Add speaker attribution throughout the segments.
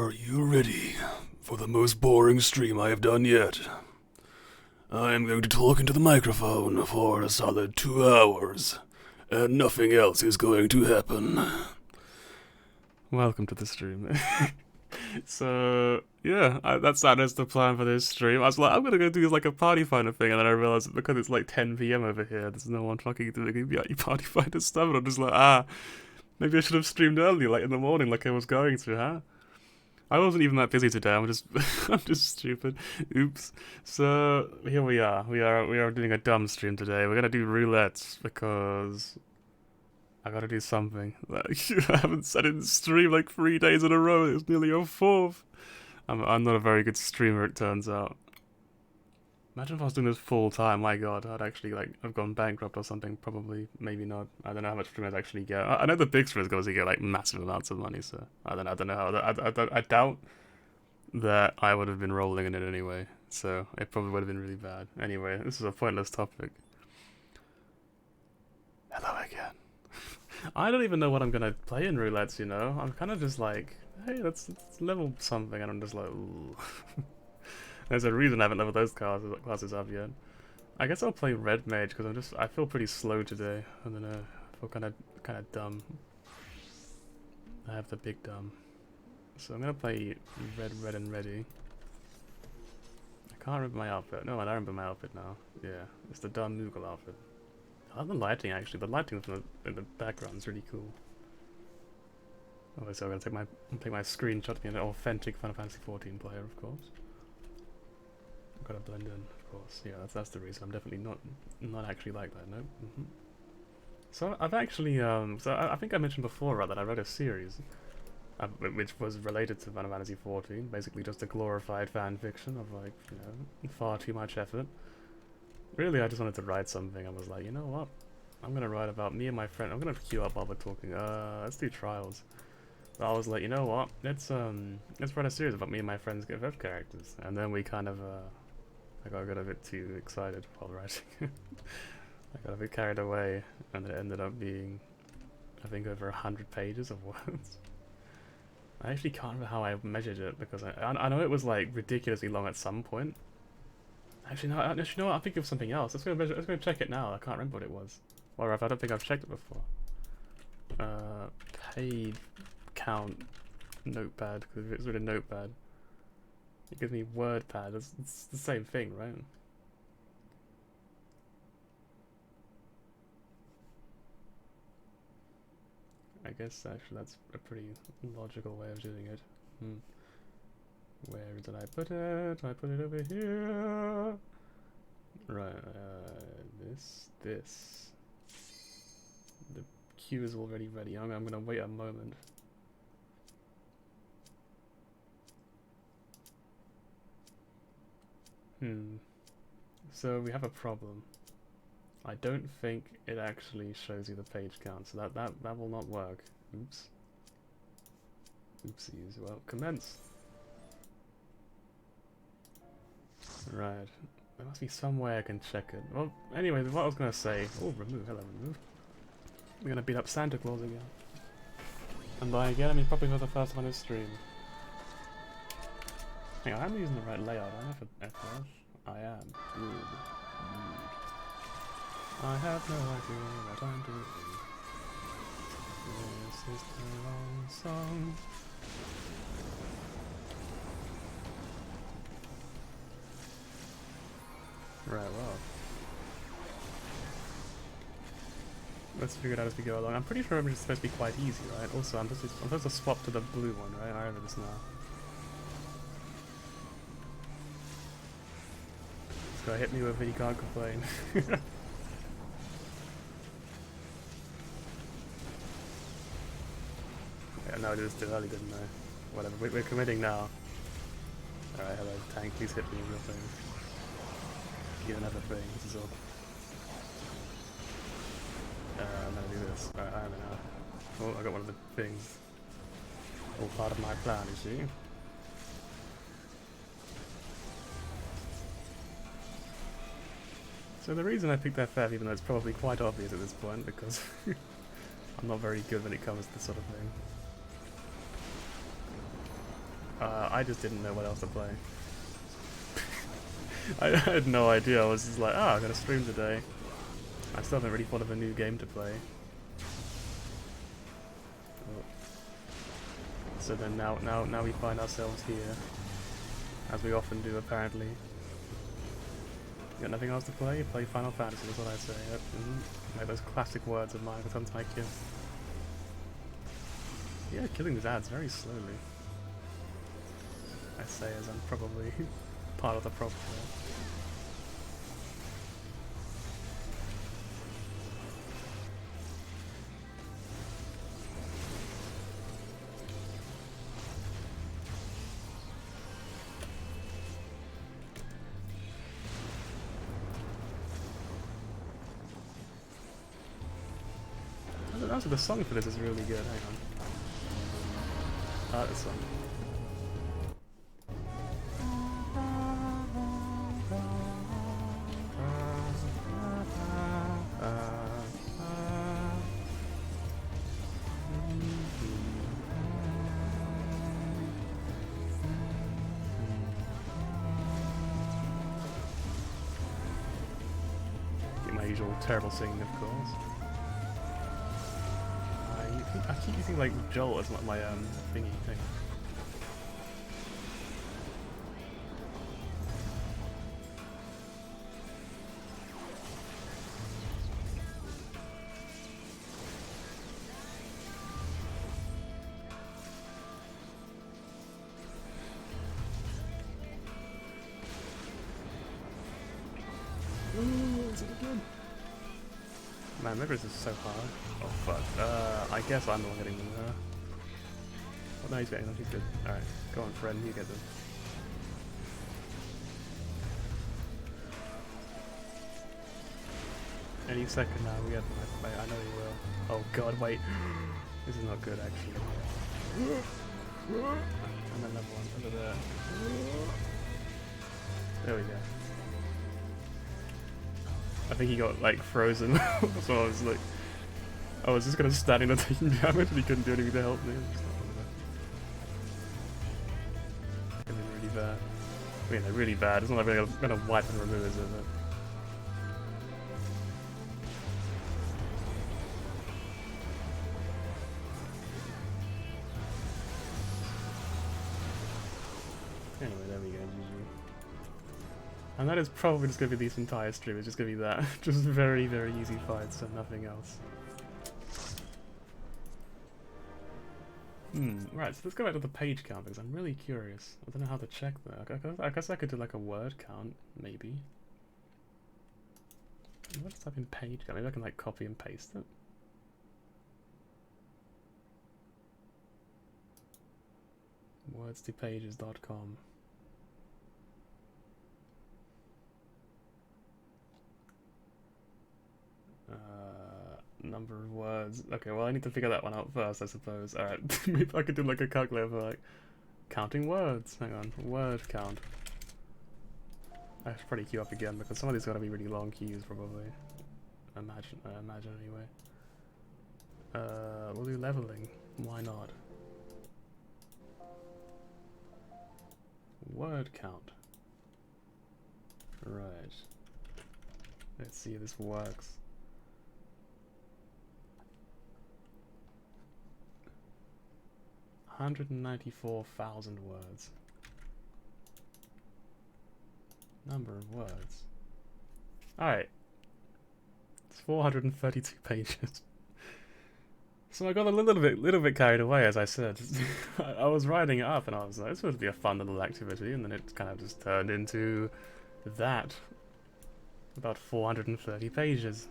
Speaker 1: Are you ready for the most boring stream I have done yet? I am going to talk into the microphone for a solid 2 hours, and nothing else is going to happen. Welcome to the stream. So, yeah, that is the plan for this stream. I was like, I'm gonna go do like a party finder thing, and then I realized that because it's like 10 PM over here, there's no one fucking doing any party finder stuff, and I'm just like, maybe I should have streamed early, like in the morning, like I was going to, huh? I wasn't even that busy today. I'm just, I'm just stupid. Oops. So here we are. We are doing a dumb stream today. We're gonna do roulettes because I gotta do something. Like, I haven't said it in stream like 3 days in a row. It's nearly a fourth. I'm not a very good streamer, it turns out. Imagine if I was doing this full time. My God, I'd actually like have gone bankrupt or something. Probably, maybe not. I don't know how much streamers actually get. I know the big streamers obviously get like massive amounts of money. So I don't know how. I doubt that I would have been rolling in it anyway. So it probably would have been really bad. Anyway, this is a pointless topic. Hello again. I don't even know what I'm gonna play in roulettes. You know, I'm kind of just like, hey, let's level something, and I'm just like, ooh. There's a reason I haven't leveled those classes up yet. I guess I'll play Red Mage because I feel pretty slow today. I don't know. I feel kind of dumb. I have the big dumb. So I'm gonna play Red and Ready. I can't remember my outfit. No, I don't remember my outfit now. Yeah, it's the dumb Moogle outfit. I love the lighting actually. The lighting in the background is really cool. Obviously, I'm gonna take my screenshot to be an authentic Final Fantasy XIV player, of course. Gotta blend in, of course. Yeah, that's the reason. I'm definitely not actually like that. No. So I've actually I think I mentioned before, right, that I read a series, which was related to Final Fantasy XIV. Basically, just a glorified fan fiction of like, you know, far too much effort. Really, I just wanted to write something. I was like, you know what? I'm gonna write about me and my friend. I'm gonna queue up while we're talking. Let's do trials. But I was like, you know what? Let's write a series about me and my friends' FF characters, and then we kind of I got a bit too excited while writing. I got a bit carried away, and it ended up being, I think, over 100 pages of words. I actually can't remember how I measured it, because I know it was like ridiculously long at some point. Actually, no, you know what? I think of something else. Let's go check it now. I can't remember what it was. Or if I don't think I've checked it before. Page count notepad, because it's really notepad. It gives me WordPad. It's the same thing, right? I guess actually that's a pretty logical way of doing it. Where did I put it? I put it over here. Right. This. The queue is already ready. I'm gonna wait a moment. So we have a problem. I don't think it actually shows you the page count, so that will not work. Oops. Oopsies. Well, commence. Right. There must be some way I can check it. Well, anyway, what I was gonna say. Oh, remove. Hello, remove. We're gonna beat up Santa Claus again. And by again, I mean probably for the first time on this stream. Hang on, I'm using the right layout. I have an FF. I am. Rude. I have no idea what I'm doing. This is the wrong song. Right, well. Let's figure it out as we go along. I'm pretty sure it's supposed to be quite easy, right? Also, I'm supposed to swap to the blue one, right? I remember this now. This guy hit me with it, he can't complain. Yeah, no, I did this too early, didn't I? Whatever, we're committing now. Alright, hello, tank, please hit me with your thing. Give another thing, this is all. I'm gonna do this. Alright, I am now. Oh, I got one of the things. All part of my plan, you see? So the reason I picked FF, even though it's probably quite obvious at this point, because I'm not very good when it comes to this sort of thing. I just didn't know what else to play. I had no idea. I was just like, I'm gonna stream today. I still haven't really thought of a new game to play. Oh. So then now we find ourselves here, as we often do apparently. Got nothing else to play? Play Final Fantasy, that's what I say. Yep. Like those classic words of mine, because I'm like, yeah, killing these ads very slowly. I say as I'm probably part of the problem there. Also, the song for this is really good. Hang on. I like this song. Get my usual terrible singing, of course. I keep using like Joel as my thingy thing. Ooh, is it again? Man, maybe this is so hard. Oh fuck. I guess I'm the one getting them there. Oh no, he's getting them, he's good. Alright, go on friend, you get them. Any second now, we have them. Wait, I know you will. Oh god, wait. This is not good actually. And another one, over there. There we go. I think he got like frozen, so I was like, I was just gonna stand in and taking damage and he couldn't do anything to help me. It's gonna be really bad. I mean, they're really bad. It's not like we're gonna wipe and remove it, is it? Anyway, there we go, GG. And that is probably just going to be this entire stream, it's just going to be that. Just very, very easy fights and nothing else. Right, so let's go back to the page count because I'm really curious. I don't know how to check that. I guess I could do like a word count, maybe. Let's type in page count, maybe I can like copy and paste it. Words2pages.com. Number of words. Okay, well I need to figure that one out first, I suppose. Alright, maybe I could do like a calculator for like counting words. Hang on, word count. I should probably queue up again because some of these gotta be really long queues probably. I imagine anyway. We'll do leveling. Why not? Word count. Right. Let's see if this works. 194,000 words. Number of words. Alright. It's 432 pages. So I got a little bit carried away, as I said. I was writing it up and I was like, this would be a fun little activity, and then it kind of just turned into that. About 430 pages.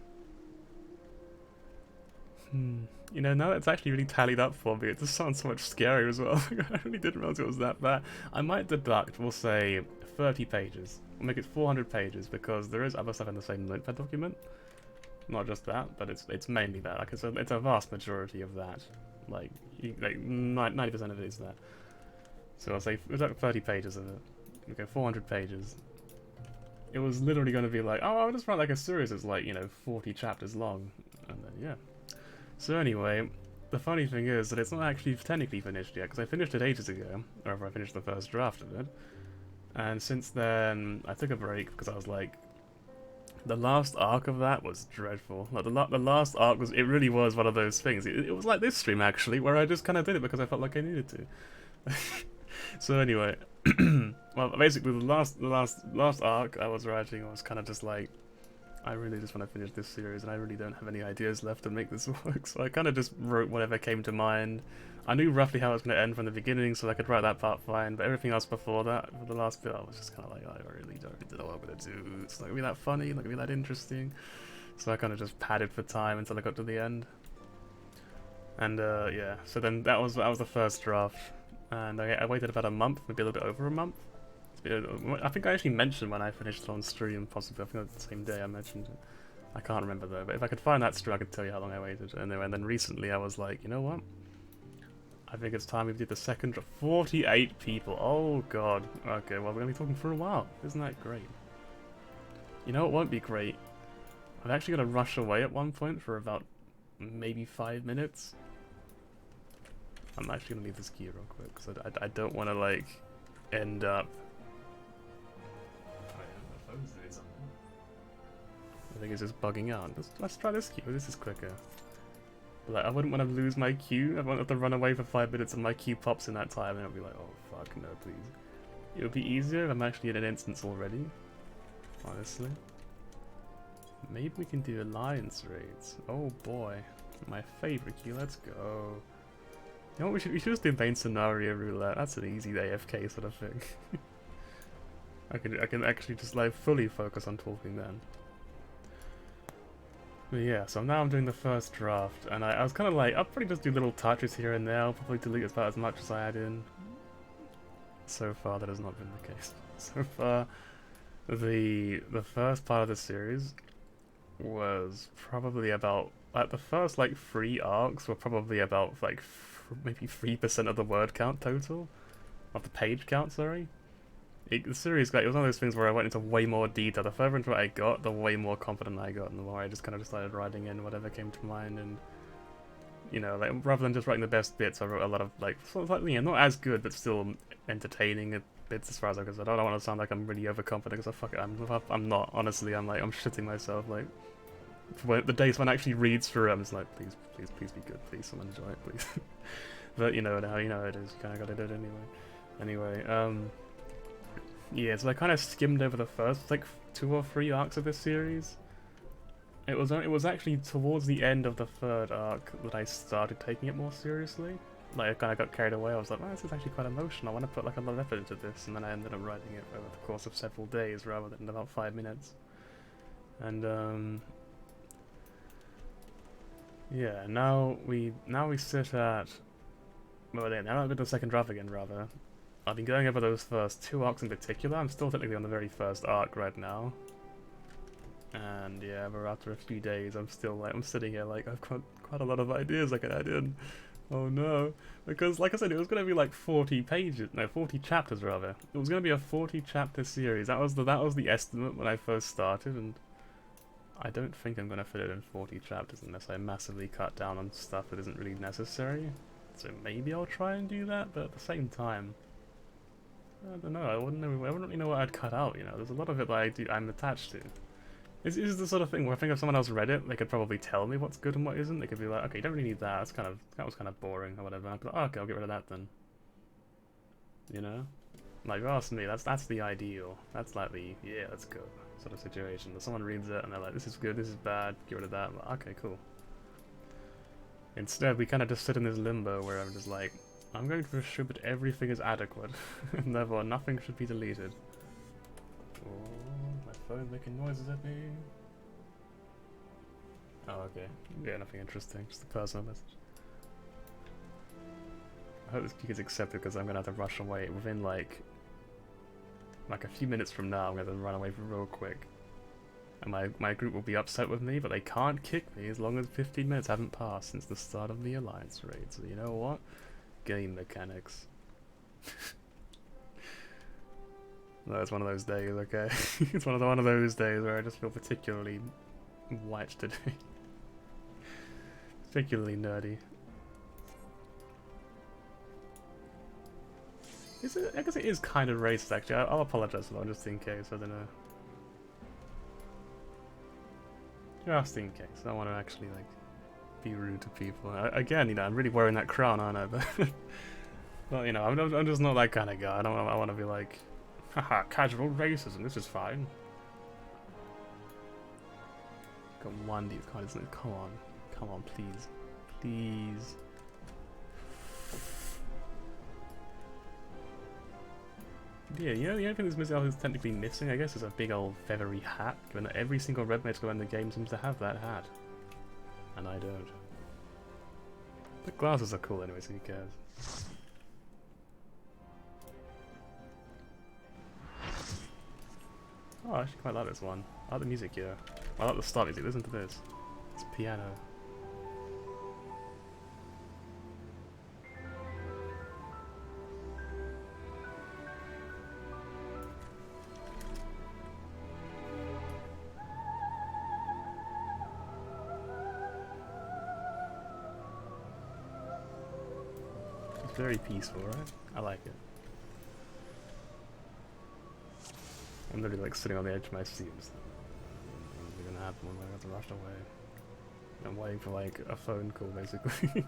Speaker 1: You know, now it's actually really tallied up for me. It just sounds so much scarier as well. I really didn't realize it was that bad. I might deduct, we'll say 30 pages. We'll make it 400 pages because there is other stuff in the same notepad document. Not just that, but it's mainly that. Like it's a vast majority of that. Like 90% of it is that. So I'll say we'll take 30 pages of it. Okay, 400 pages. It was literally going to be like, oh, I'll just write like a series that's like, you know, 40 chapters long, and then yeah. So anyway, the funny thing is that it's not actually technically finished yet, because I finished it ages ago, or if I finished the first draft of it. And since then, I took a break because I was like, the last arc of that was dreadful. Like the last arc was, it really was one of those things. It was like this stream actually, where I just kind of did it because I felt like I needed to. So anyway, well, basically the last arc I was writing was kind of just like, I really just want to finish this series, and I really don't have any ideas left to make this work. So I kind of just wrote whatever came to mind. I knew roughly how it was going to end from the beginning, so I could write that part fine. But everything else before that, for the last bit, I was just kind of like, I really don't know what I'm going to do. It's not going to be that funny, not going to be that interesting. So I kind of just padded for time until I got to the end. And yeah, so then that was the first draft. And I waited about a month, maybe a little bit over a month. I think I actually mentioned when I finished it on stream, possibly. I think it was the same day I mentioned it. I can't remember though, but if I could find that stream, I could tell you how long I waited. And then recently I was like, you know what? I think it's time we did the second draft. 48 people. Oh god. Okay, well we're gonna be talking for a while. Isn't that great? You know what won't be great? I'm actually gonna rush away at one point for about maybe 5 minutes. I'm actually gonna leave this key real quick because I don't want to like end up. My phone's doing something. I think it's just bugging out. Let's try this queue. This is quicker. But, like, I wouldn't want to lose my queue. I wouldn't have to run away for 5 minutes and my queue pops in that time, and it'll be like, oh fuck no, please. It would be easier if I'm actually in an instance already. Honestly. Maybe we can do alliance raids. Oh boy, my favorite queue. Let's go. You know what, we should just do main scenario roulette. That's an easy AFK sort of thing. I can actually just like fully focus on talking then. But yeah, so now I'm doing the first draft, and I was kind of like, I'll probably just do little touches here and there. I'll probably delete about as much as I add in. So far, that has not been the case. So far, the first part of the series was probably about, like, the first like 3 arcs were probably about like maybe 3% of the word count total, of the page count. Sorry. The series, like, it was one of those things where I went into way more detail. The further into it I got, the way more confident I got, and the more I just kind of started writing in whatever came to mind. And you know, like, rather than just writing the best bits, I wrote a lot of like, sort of like, you know, not as good but still entertaining bits as far as I'm concerned. I don't want to sound like I'm really overconfident because fuck it, I'm not. Honestly, I'm shitting myself. Like, the days when I actually reads through it, I'm just like, please be good, please, someone enjoy it, please. But you know how it is. You kind of gotta do it anyway. Yeah, so I kind of skimmed over the first like 2 or 3 arcs of this series. It was actually towards the end of the 3rd arc that I started taking it more seriously. Like, I kind of got carried away. I was like, this is actually quite emotional. I want to put like a lot of effort into this, and then I ended up writing it over the course of several days rather than about 5 minutes. And yeah, now we sit at, well, now I'm going to the second draft again rather. I've been going over those first 2 arcs in particular. I'm still technically on the very first arc right now. And yeah, but after a few days, I'm still like, I'm sitting here like, I've got quite a lot of ideas I can add in. Oh no. Because like I said, it was going to be like 40 chapters rather. It was going to be a 40 chapter series. That was the estimate when I first started, and I don't think I'm going to fit it in 40 chapters unless I massively cut down on stuff that isn't really necessary. So maybe I'll try and do that, but at the same time, I don't know, I wouldn't really know what I'd cut out, you know. There's a lot of it that I'm attached to. This is the sort of thing where I think if someone else read it, they could probably tell me what's good and what isn't. They could be like, okay, you don't really need that, that was kind of boring or whatever. I'd be like, oh, okay, I'll get rid of that then. You know? Like, if you ask me, that's the ideal. That's like the, yeah, let's go sort of situation. If someone reads it and they're like, this is good, this is bad, get rid of that. I'm like, okay, cool. Instead, we kind of just sit in this limbo where I'm just like, I'm going to assume that everything is adequate, and therefore nothing should be deleted. Oh, my phone's making noises at me. Oh, okay. Yeah, nothing interesting, just a personal message. I hope this gets accepted because I'm going to have to rush away within like a few minutes from now. I'm going to run away real quick. And my group will be upset with me, but they can't kick me as long as 15 minutes haven't passed since the start of the alliance raid. So you know what? Game mechanics. No, it's one of those days, okay? It's one of those days where I just feel particularly white today. Particularly nerdy. Is it? I guess it is kind of racist, actually. I'll apologize for that, just in case. I don't know. Just in case. I don't want to actually, like, be rude to people. Again, you know, I'm really wearing that crown, aren't I? But you know, I'm just not that kind of guy. I want to be like, haha, casual racism, this is fine. Got one these cards, isn't it? Come on, please. Please. Yeah, you know, the only thing this missile is technically missing, I guess, is a big old feathery hat, given that every single red mage in the game seems to have that hat. And I don't. The glasses are cool anyway, so who cares? Oh, I actually quite like this one. I like the music here. I like the start music, listen to this. It's piano. It's very peaceful, right? I like it. I'm literally like sitting on the edge of my seat. What's gonna happen when I have to rush away? I'm waiting for like a phone call basically.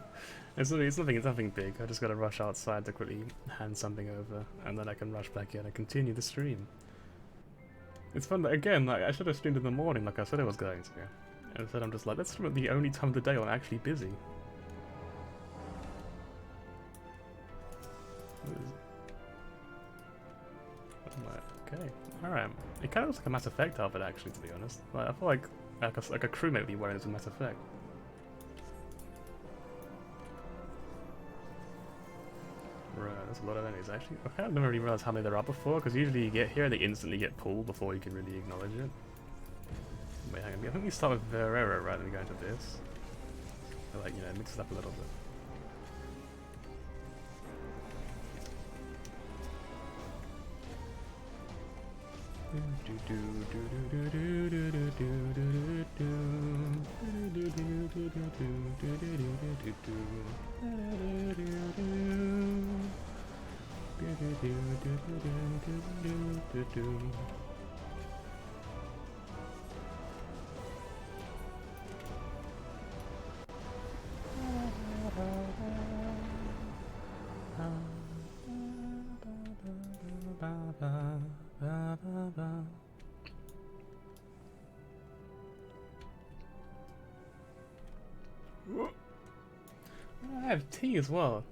Speaker 1: it's nothing big. I just gotta rush outside to quickly hand something over, and then I can rush back in and continue the stream. It's fun, but again, like I should have streamed in the morning like I said I was going to. And instead I'm just like, let's stream at the only time of the day when I'm actually busy. Okay, alright. It kind of looks like a Mass Effect outfit actually, to be honest. Like, I feel like a crewmate would be wearing this in Mass Effect. Right, that's a lot of enemies actually. I kind of never really realised how many there are before, because usually you get here and they instantly get pulled before you can really acknowledge it. Wait, hang on, I think we start with Verera, right, then we go into this. So, like, you know, mix it up a little bit. I have tea as well.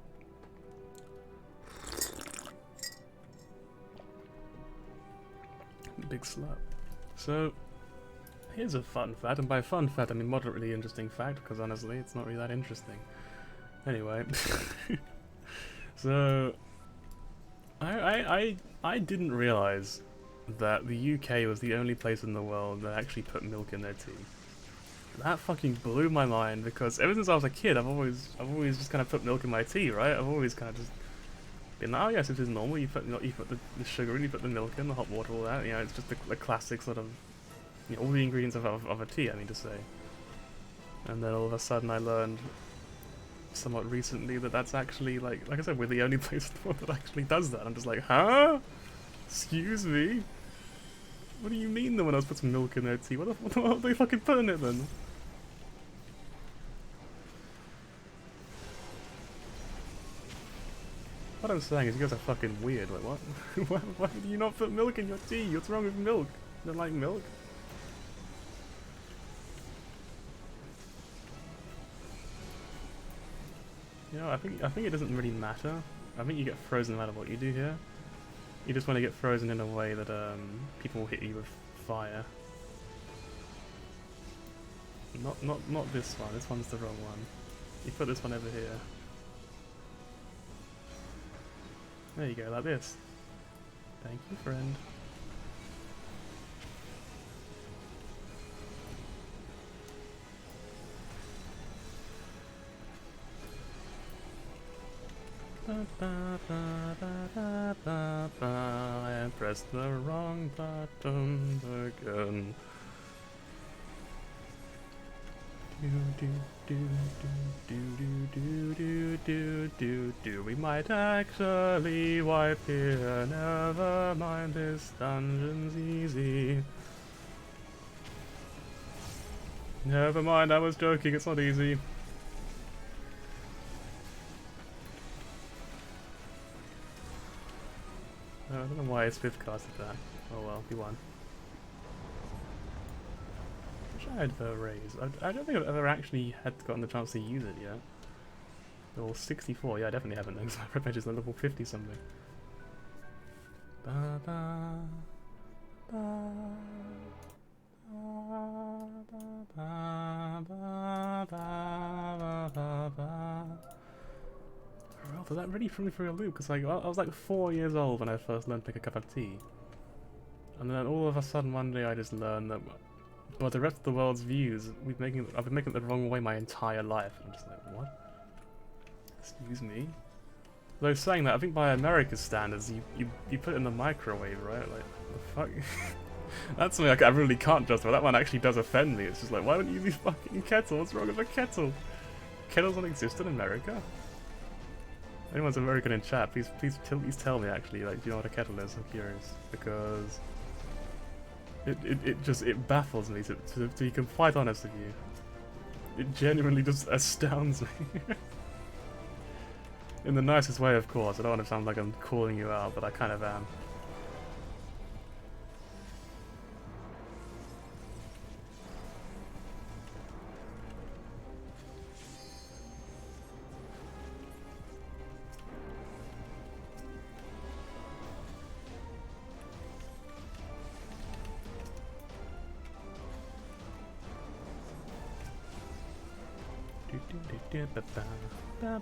Speaker 1: Big slap. So, here's a fun fact, and by fun fact I mean moderately interesting fact, because honestly it's not really that interesting. Anyway, so I didn't realise that the UK was the only place in the world that actually put milk in their tea. That fucking blew my mind, because ever since I was a kid, I've always just kind of put milk in my tea, right? I've always kind of just been like, oh yes, this is normal. You put the sugar in, you put the milk in, the hot water, all that. You know, it's just the classic sort of, you know, all the ingredients of a tea. I mean to say. And then all of a sudden, I learned somewhat recently that that's actually like I said, we're the only place in the world that actually does that. I'm just like, huh? Excuse me. What do you mean no one else puts milk in their tea? What the hell are they fucking putting it then? What I'm saying is you guys are fucking weird. Like what? Why do you not put milk in your tea? What's wrong with milk? You don't like milk? You know, I think it doesn't really matter. I think you get frozen no matter what you do here. You just want to get frozen in a way that people will hit you with fire. Not this one. This one's the wrong one. You put this one over here. There you go, like this. Thank you, friend. I pressed the wrong button again. We might actually wipe here. Never mind, this dungeon's easy. Never mind, I was joking, it's not easy. I don't know why I Swift casted that. Oh well, he won. I wish I had the raise. I don't think I've ever actually gotten the chance to use it yet. Level 64, yeah, I definitely haven't, because my red mage is level 50 something. Ba ba ba ba ba ba ba ba. Well, does that really threw me through a loop? Because like, I was like 4 years old when I first learned to make a cup of tea. And then all of a sudden one day I just learned that, but the rest of the world's views, I've been making it the wrong way my entire life. I'm just like, what? Excuse me? Though saying that, I think by America's standards, you put it in the microwave, right? Like, the fuck? That's something like I really can't justify. That one actually does offend me. It's just like, why don't you use fucking kettle? What's wrong with a kettle? Kettles don't exist in America? Anyone's American in chat, please tell me actually, like, do you know what a kettle is? I'm curious. Because it baffles me to be quite honest with you. It genuinely just astounds me. In the nicest way, of course. I don't want to sound like I'm calling you out, but I kind of am. I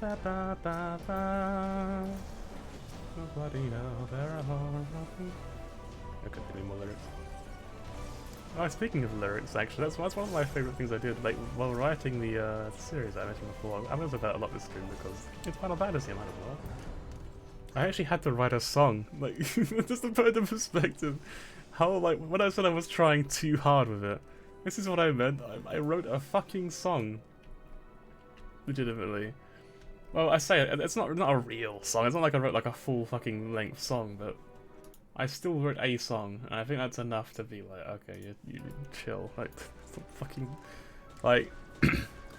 Speaker 1: could do more lyrics. Oh, speaking of lyrics, actually, that's one of my favourite things I did. Like, while writing the series I mentioned before, I was about a lot this stream because it's Final Fantasy, I might as well. I actually had to write a song, like, just to put it in perspective. How, like, when I said I was trying too hard with it, this is what I meant. I wrote a fucking song. Legitimately. Well, I say it, it's not a real song. It's not like I wrote like a full fucking length song, but I still wrote a song, and I think that's enough to be like, okay, you chill. Like, fucking, like,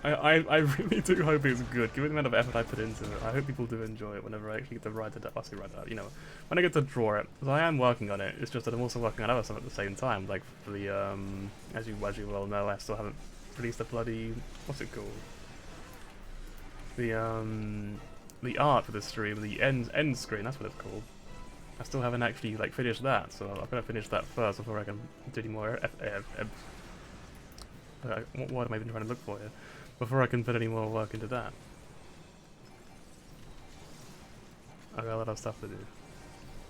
Speaker 1: I really do hope it's good. Given the amount of effort I put into it, I hope people do enjoy it whenever I actually get to write it up. You know, when I get to draw it, because I am working on it. It's just that I'm also working on other stuff at the same time. Like for the as you well know, I still haven't released the bloody, what's it called? The art for the stream, the end screen, that's what it's called. I still haven't actually like finished that, so I've got to finish that first before I can do any more. What am I even trying to look for here? Before I can put any more work into that. I've got a lot of stuff to do,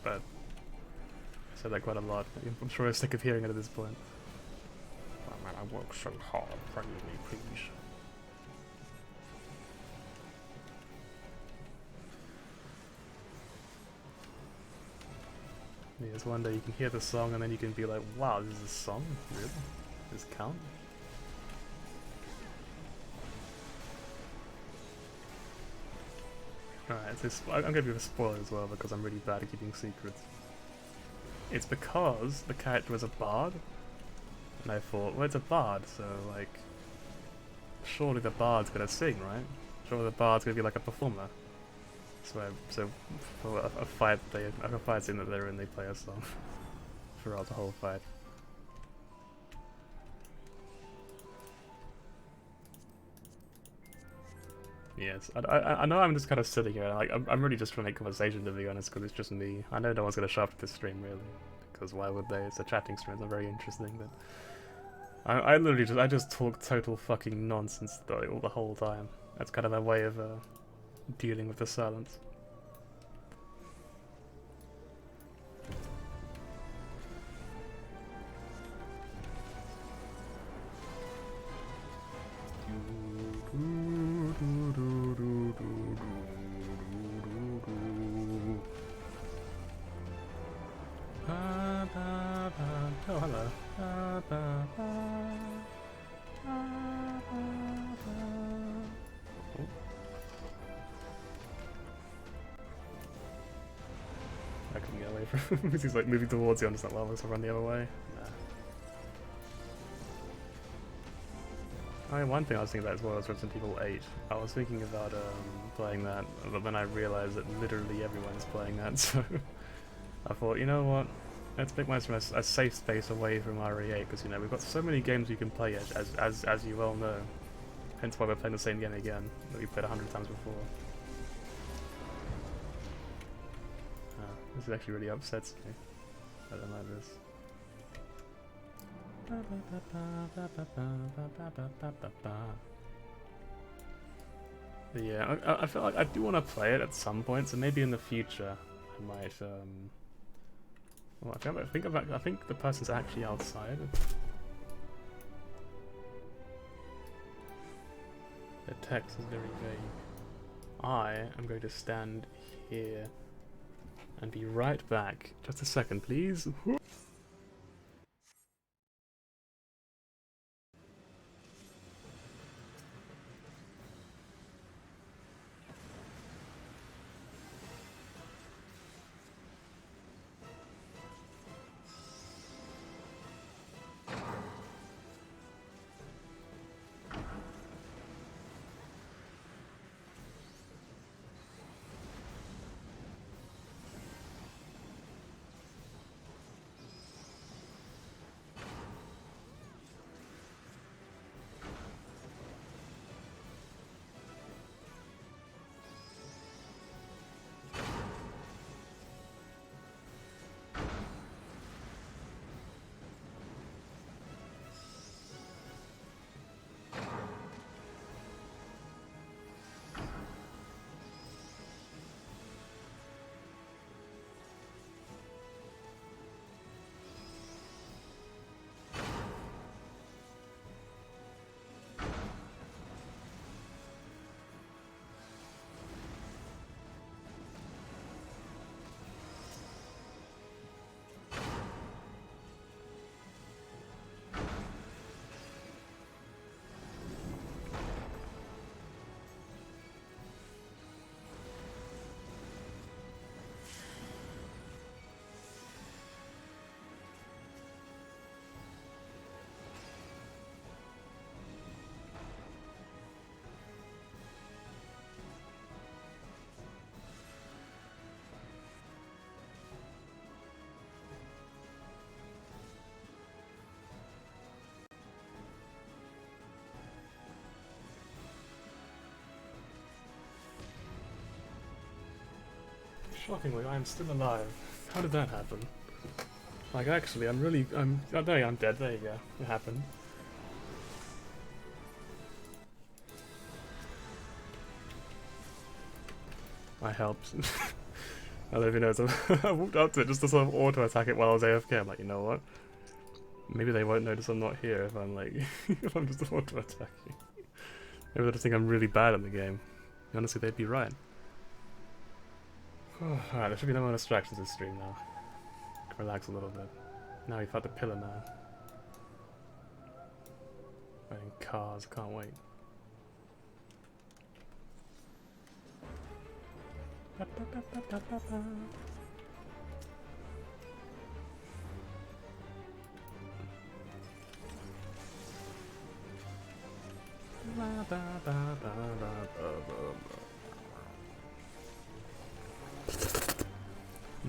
Speaker 1: but I said that quite a lot. I'm sure I'm sick of hearing it at this point. Oh man, I work so hard. Pray with me, please. Yes, one day you can hear the song and then you can be like, wow, this is a song? Really? Does this count? Alright, so I'm gonna give a spoiler as well because I'm really bad at keeping secrets. It's because the character was a bard, and I thought, well, it's a bard, so like, surely the bard's gonna sing, right? Surely the bard's gonna be like a performer. So for a fight scene that they're in, they play a song throughout the whole fight. Yes, I know I'm just kind of sitting here, like, I'm really just trying to make conversation, to be honest, because it's just me. I know no one's going to show up to this stream, really, because why would they? It's a chatting stream, it's not very interesting, but I literally I just talk total fucking nonsense the whole time. That's kind of my way of dealing with the silence. Oh, hello. get away from him. He's like moving towards you, I'm just like, well, let's run the other way. Nah. Oh, one thing I was thinking about as well was Resident Evil 8. I was thinking about playing that, but then I realised that literally everyone's playing that, so I thought, you know what? Let's make myself a safe space away from RE8, because, you know, we've got so many games you can play, as you well know. Hence why we're playing the same game again, that we've played 100 times before. This actually really upsets me. I don't like this. But yeah, I feel like I do want to play it at some point, so maybe in the future I might. Well, I think the person's actually outside. The text is very vague. I am going to stand here and be right back. Just a second, please. Shockingly, I am still alive. How did that happen? Like, actually, I'm oh, there I'm dead, there you go. It happened. I helped. I don't even know, so I walked up to it just to sort of auto-attack it while I was AFK. I'm like, you know what? Maybe they won't notice I'm not here if I'm like, if I'm just auto-attacking. Maybe they'll just think I'm really bad at the game. Honestly, they'd be right. Alright, there should be no more distractions this stream now. Relax a little bit. Now we've had the pillar now. Riding cars, can't wait.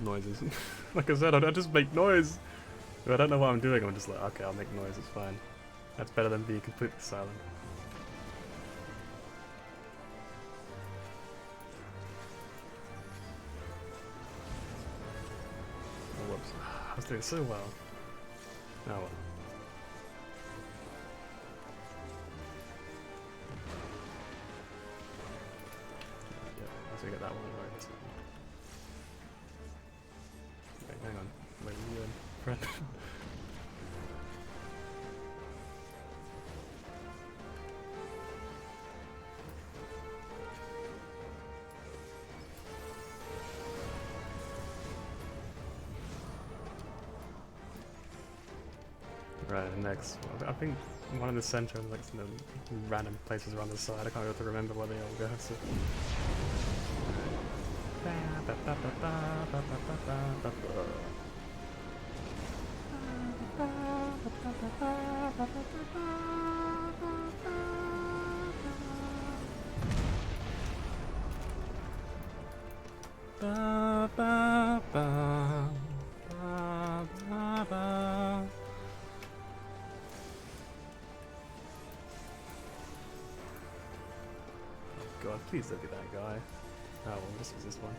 Speaker 1: Noises. Like I said, I just make noise. If I don't know what I'm doing, I'm just like, okay, I'll make noise, it's fine. That's better than being completely silent. Oh, whoops. I was doing so well. Oh well. Yeah, let's get that one right. Wait, hang on. Wait, you and friend. Right, next. I think one in the center and like some random places around the side. I can't be able to remember where they all go. So. God, please don't be that guy. Oh well, this is this one.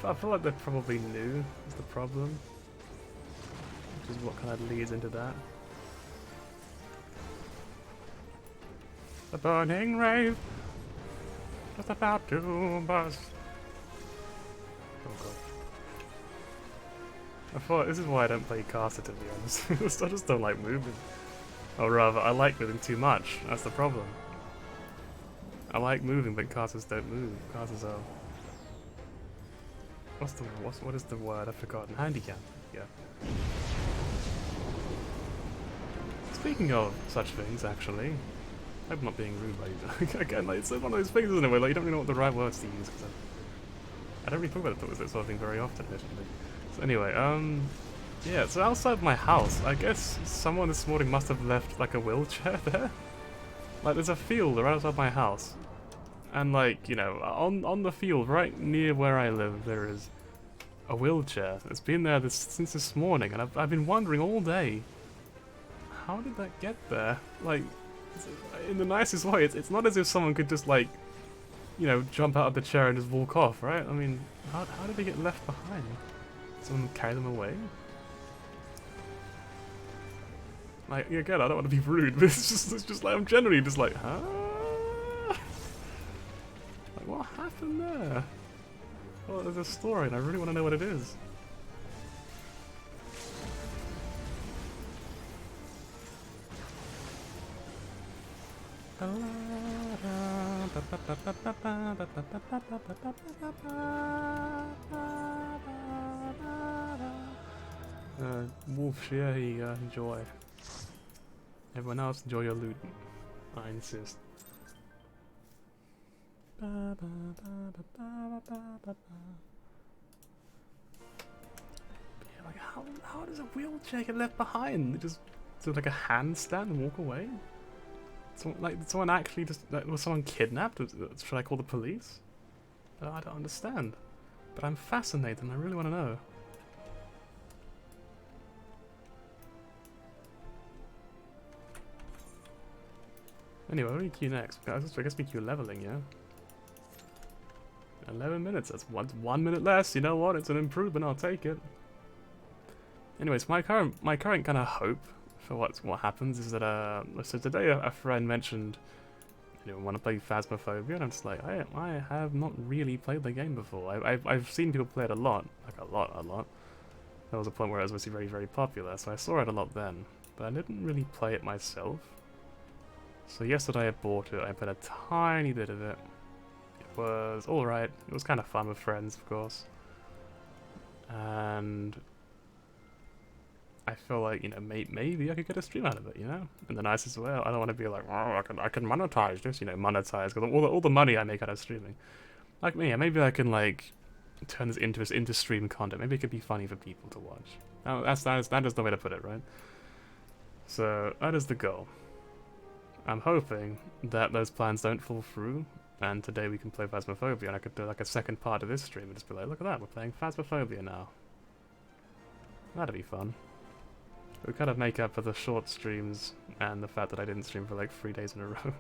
Speaker 1: I feel like they probably knew is the problem, which is what kind of leads into that. The burning rave, just about to burst. Oh god. I thought this is why I don't play caster, to be honest. I just don't like moving. Or rather, I like moving too much. That's the problem. I like moving, but casters don't move. Casters are... What is the word? I've forgotten. Handicap. Yeah. Speaking of such things, actually, I hope I'm not being rude by you. Again, like, it's one of those things, isn't it, where like, you don't really know what the right words to use, because I don't really talk about this sort of thing very often, admittedly. So anyway, yeah, so outside my house, I guess someone this morning must have left, like, a wheelchair there. Like, there's a field right outside my house. And, like, you know, on the field, right near where I live, there is a wheelchair. It's been there since this morning, and I've been wondering all day, how did that get there? Like, in the nicest way, it's not as if someone could just, like, you know, jump out of the chair and just walk off, right? I mean, how did they get left behind? Someone carry them away? Like, again, I don't want to be rude, but it's just like, I'm generally just like, huh? Like, what happened there? Well, there's a story, and I really want to know what it is. Wolf, here you go, enjoy. Everyone else, enjoy your loot. I insist. Yeah, like how does a wheelchair get left behind? They just do like a handstand and walk away? So, like, did someone actually just, like, was someone kidnapped? Should I call the police? I don't understand. But I'm fascinated and I really want to know. Anyway, what do we queue next? I guess we queue leveling, yeah? 11 minutes, that's 1 minute less, you know what? It's an improvement, I'll take it. Anyways, my current kind of hope for what happens is that, so today a friend mentioned, you know, want to play Phasmophobia, and I'm just like, I have not really played the game before. I've seen people play it a lot, like a lot. There was a point where it was obviously very, very popular, so I saw it a lot then, but I didn't really play it myself. So yesterday I bought it, I played a tiny bit of it. It was alright, it was kind of fun with friends, of course. And I feel like, you know, maybe I could get a stream out of it, you know? In the nicest way. I don't want to be like, oh, I can monetize this, you know, monetize, because all the money I make out of streaming. Like me, maybe I can, like, turn this into stream content. Maybe it could be funny for people to watch. That is the way to put it, right? So, that is the goal. I'm hoping that those plans don't fall through, and today we can play Phasmophobia, and I could do like a second part of this stream and just be like, look at that, we're playing Phasmophobia now. That'd be fun. It would kind of make up for the short streams and the fact that I didn't stream for like 3 days in a row.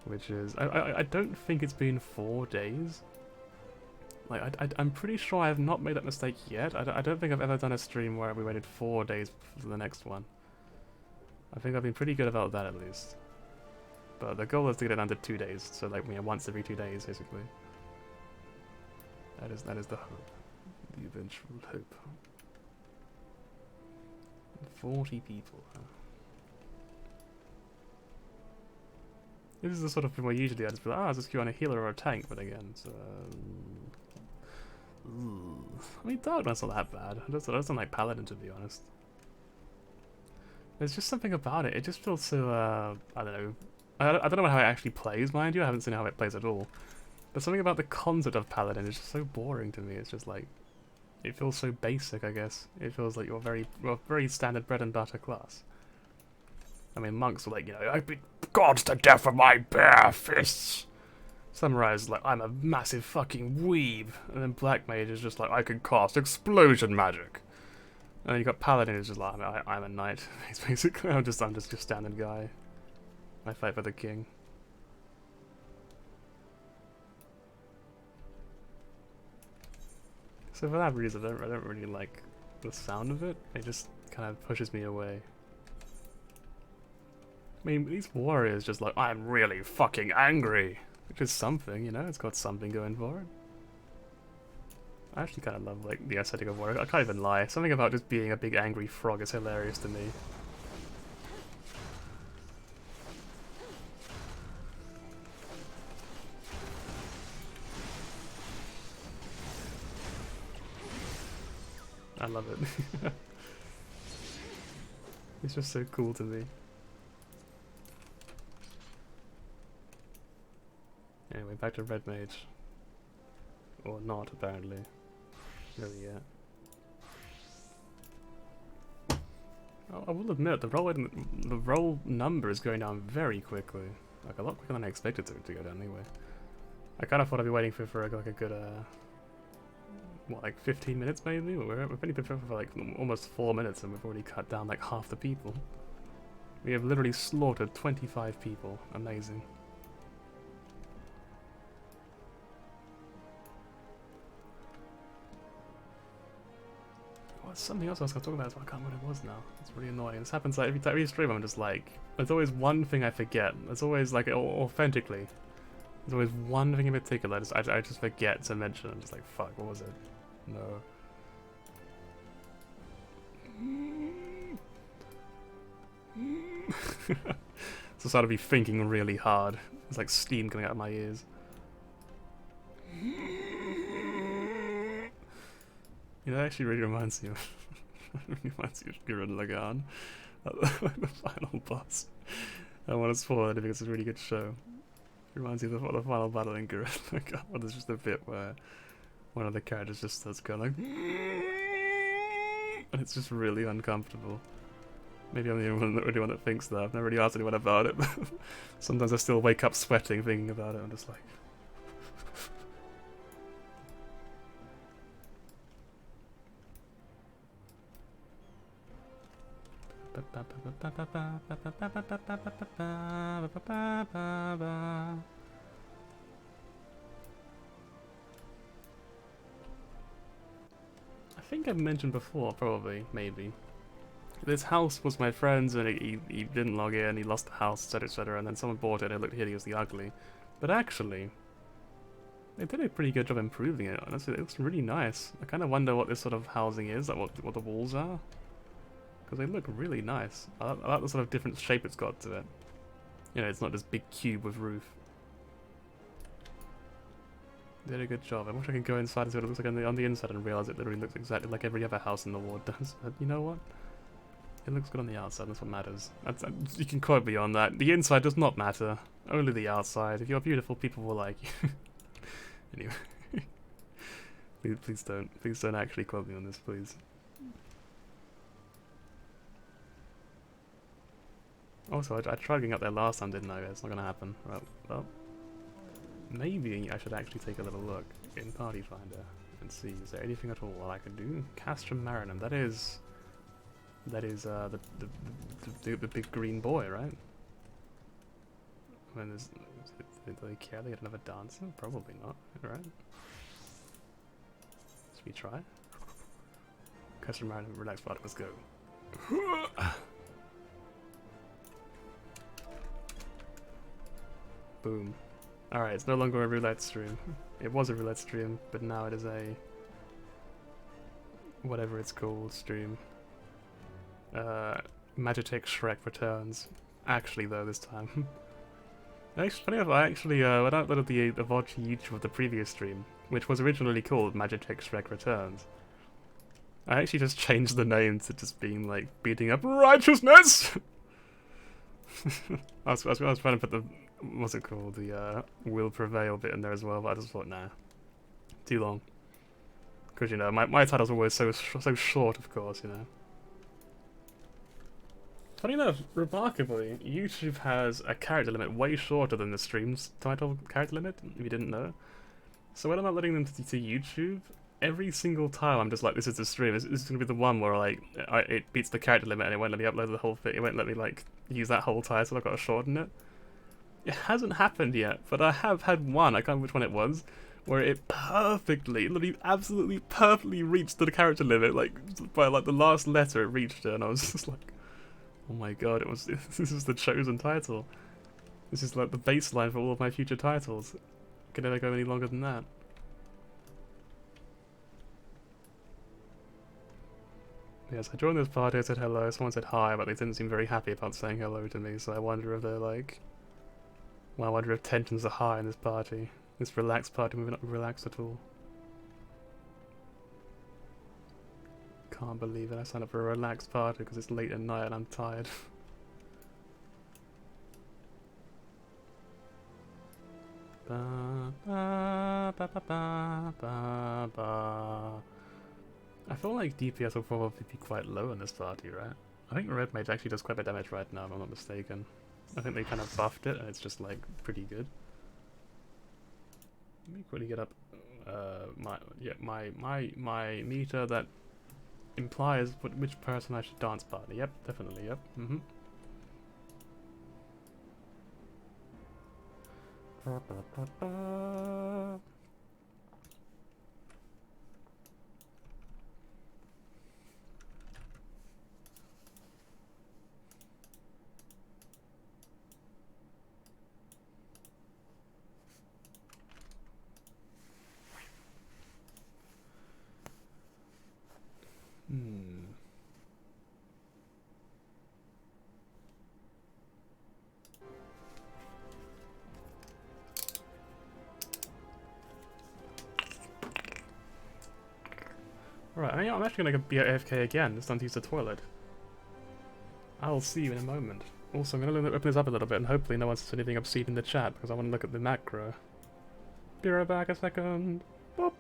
Speaker 1: Which is, I don't think it's been 4 days. Like, I'm pretty sure I have not made that mistake yet. I don't think I've ever done a stream where we waited 4 days for the next one. I think I've been pretty good about that at least. But the goal is to get it under 2 days, so like, you know, once every 2 days basically. That is the hope. The eventual hope. 40 people, huh? This is the sort of thing where usually I just be like, I'll just queue on a healer or a tank, but again, it's I mean, Darkness not that bad. I just don't like Paladin, to be honest. There's just something about it. It just feels so, I don't know. I don't know how it actually plays, mind you. I haven't seen how it plays at all. But something about the concept of paladin is just so boring to me. It's just like, it feels so basic, I guess. It feels like you're very standard bread and butter class. I mean, monks are like, you know, I beat gods to death with my bare fists. Samurai is like, I'm a massive fucking weeb. And then Black Mage is just like, I can cast explosion magic. And then you got Paladin who's just like, I'm a knight. He's basically, I'm just your standard guy. I fight for the king. So for that reason, I don't really like the sound of it. It just kind of pushes me away. I mean, these warriors just like, I'm really fucking angry. Which is something, you know, it's got something going for it. I actually kind of love, like, the aesthetic of warrior. I can't even lie. Something about just being a big angry frog is hilarious to me. I love it. It's just so cool to me. Anyway, back to Red Mage. Or not, apparently. Really yet. I will admit, the roll number is going down very quickly. Like, a lot quicker than I expected it to go down anyway. I kind of thought I'd be waiting for like a good, what, like 15 minutes maybe? We've only been for like almost 4 minutes and we've already cut down like half the people. We have literally slaughtered 25 people. Amazing. Something else I was going to talk about as well. I can't remember what it was now. It's really annoying. This happens like every stream. I'm just like, there's always one thing I forget. There's always like, authentically, there's always one thing in particular I just forget to mention. I'm just like, fuck, what was it? No. So I started to be thinking really hard. It's like steam coming out of my ears. You know, that actually really reminds me of Gurren Lagann, the final boss. I want to spoil it because it's a really good show. It reminds me of the final battle in Gurren Lagann, where there's just a bit where one of the characters just starts going like, and it's just really uncomfortable. Maybe I'm the only one that thinks that. I've never really asked anyone about it, but sometimes I still wake up sweating thinking about it. I'm just like. I think I've mentioned before, probably, maybe. This house was my friend's and he didn't log in, he lost the house, etc, and then someone bought it and it looked hideously ugly. But actually, they did a pretty good job improving it, honestly. It looks really nice. I kind of wonder what this sort of housing is, like what the walls are. Because they look really nice. I like the sort of different shape it's got to it. You know, it's not this big cube with roof. They did a good job. I wish I could go inside and see what it looks like on the inside and realize it literally looks exactly like every other house in the ward does. But you know what? It looks good on the outside, that's what matters. You can quote me on that. The inside does not matter. Only the outside. If you're beautiful, people will like you. Anyway. Please don't actually quote me on this, please. Also, I tried getting up there last time, didn't I? It's not gonna happen. Well, maybe I should actually take a little look in Party Finder and see, is there anything at all I can do? Castrum Marinum, that is the big green boy, right? When there's, do they care they get another dancer? Probably not, right? Should we try? Castrum Marinum, relax part, let's go. Boom. Alright, it's no longer a roulette stream. It was a roulette stream, but now it is a whatever it's called stream. Magitech Shrek returns. Actually though, this time. Actually, funny enough, I actually when I uploaded the VOD to YouTube of the previous stream, which was originally called Magitech Shrek Returns, I actually just changed the name to just being like beating up righteousness. I was trying to put the what's it called, the will prevail bit in there as well, but I just thought, nah, too long. Because, you know, my titles are always so short, of course, you know. Funny enough, remarkably, YouTube has a character limit way shorter than the stream's title character limit, if you didn't know. So when I'm uploading them to YouTube, every single time I'm just like, this is the stream, this is going to be the one where like it beats the character limit and it won't let me upload the whole thing, it won't let me like use that whole title, I've got to shorten it. It hasn't happened yet, but I have had one, I can't remember which one it was, where it perfectly, literally absolutely perfectly reached the character limit, like by like the last letter it reached it, and I was just like, oh my god, it was this is the chosen title. This is like the baseline for all of my future titles. I can never go any longer than that. Yes, I joined this party, I said hello, someone said hi, but they didn't seem very happy about saying hello to me, so I wonder if they're like... Well, I wonder if tensions are high in this party. This relaxed party, we're not relaxed at all. Can't believe it, I signed up for a relaxed party because it's late at night and I'm tired. Ba, ba, ba, ba, ba, ba, ba. I feel like DPS will probably be quite low in this party, right? I think Red Mage actually does quite a bit of damage right now, if I'm not mistaken. I think they kind of buffed it and it's just like pretty good. Let me quickly get up my meter that implies which person I should dance party. Yep, definitely, yep. Right, I mean, I'm actually gonna be at AFK again, this time to use the toilet. I'll see you in a moment. Also, I'm gonna open this up a little bit and hopefully no one says anything obscene in the chat because I want to look at the macro. Be right back a second. Boop.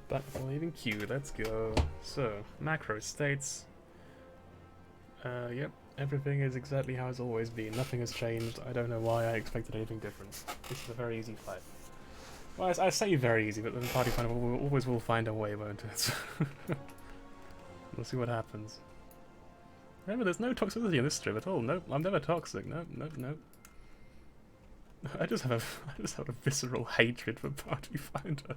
Speaker 1: Back for leaving queue, let's go. So, macro states. Yep, everything is exactly how it's always been. Nothing has changed. I don't know why I expected anything different. This is a very easy fight. Well, I say very easy, but the party finder always will find a way, won't it? We'll see what happens. Remember, there's no toxicity in this stream at all. Nope, I'm never toxic. Nope, nope, nope. I just have a visceral hatred for Party Finder.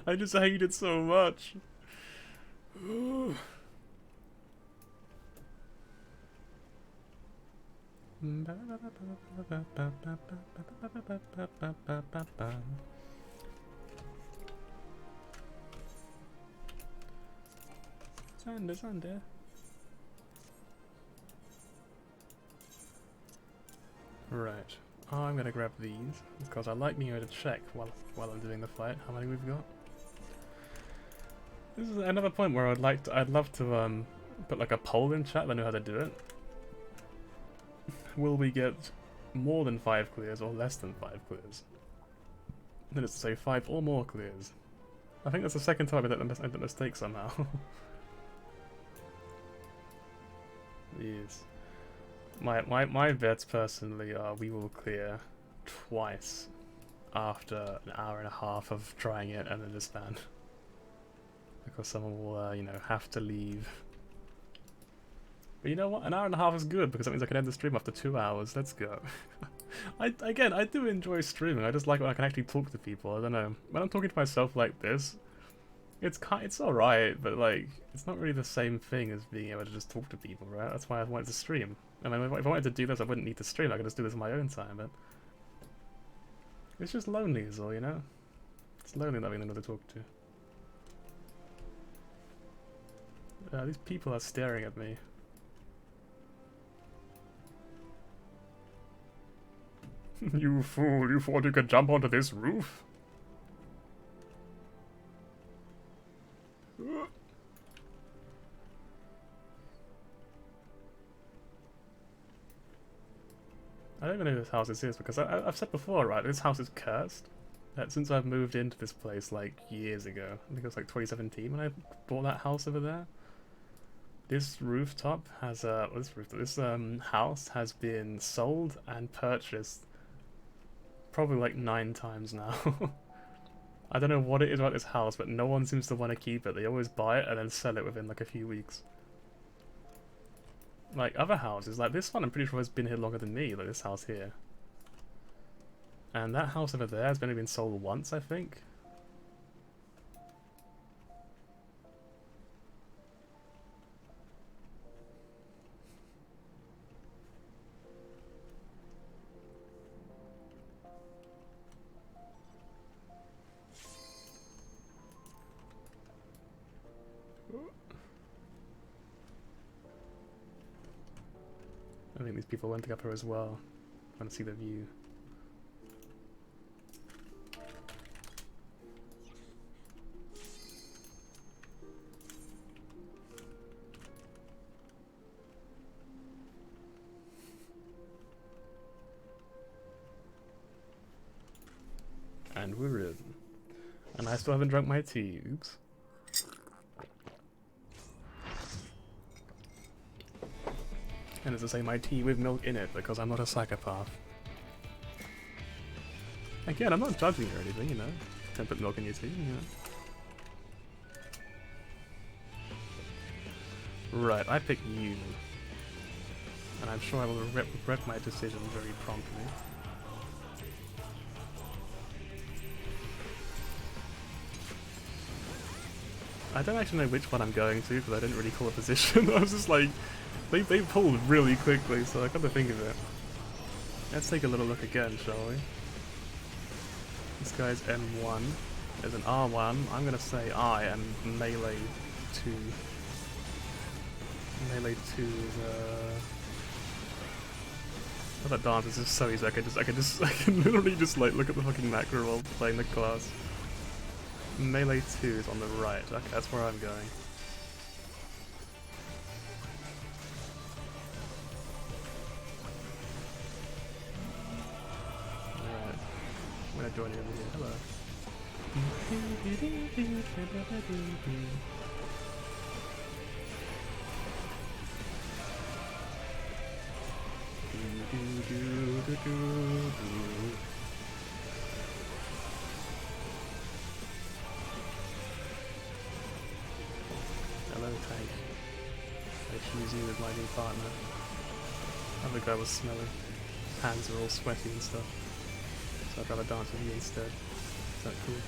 Speaker 1: I just hate it so much. Sunday. Right. I'm gonna grab these because I like being able to check while I'm doing the fight how many we've got. This is another point where I'd love to put like a poll in chat. I know how to do it. Will we get more than 5 clears or less than 5 clears? Then it's to say 5 or more clears. I think that's the second time I made that mistake somehow. Yes. My bets personally are we will clear twice after an hour and a half of trying it and then disband. Because someone will, you know, have to leave. But you know what? An hour and a half is good because that means I can end the stream after 2 hours. Let's go. I do enjoy streaming. I just like when I can actually talk to people. I don't know. When I'm talking to myself like this, it's alright, but like it's not really the same thing as being able to just talk to people, right? That's why I wanted to stream. I mean, if I wanted to do this, I wouldn't need to stream. I could just do this on my own time, but it's just lonely is all, you know? It's lonely not being able to talk to. These people are staring at me. You fool, you thought you could jump onto this roof? I don't even know who this house is because I've said before, right, this house is cursed. Since I've moved into this place like years ago, I think it was like 2017 when I bought that house over there. This rooftop has this house has been sold and purchased probably like 9 times now. I don't know what it is about this house, but no one seems to want to keep it. They always buy it and then sell it within like a few weeks. Like other houses, like this one I'm pretty sure has been here longer than me, like this house here. And that house over there has only been sold once, I think. I think these people went up here as well. I want to see the view. And we're in. And I still haven't drunk my tea, oops. And it's to say my tea with milk in it because I'm not a psychopath. Again, I'm not judging or anything, you know. Don't put milk in your tea, you know. Right, I pick you. And I'm sure I will regret my decision very promptly. I don't actually know which one I'm going to because I didn't really call a position. I was just like, they pulled really quickly, so I got to think of it. Let's take a little look again, shall we? This guy's M1. There's an R1. I'm gonna say I am melee 2. Melee 2 is Oh, that dance is just so easy. I can literally just like look at the fucking macro while playing the class. Melee 2 is on the right. Okay, that's where I'm going. Alright. I'm gonna join you over here. Hello. Hello, tank. I choose you as my new partner. Other guy was smelly. Hands are all sweaty and stuff. So I'd rather dance with you instead. Is that cool?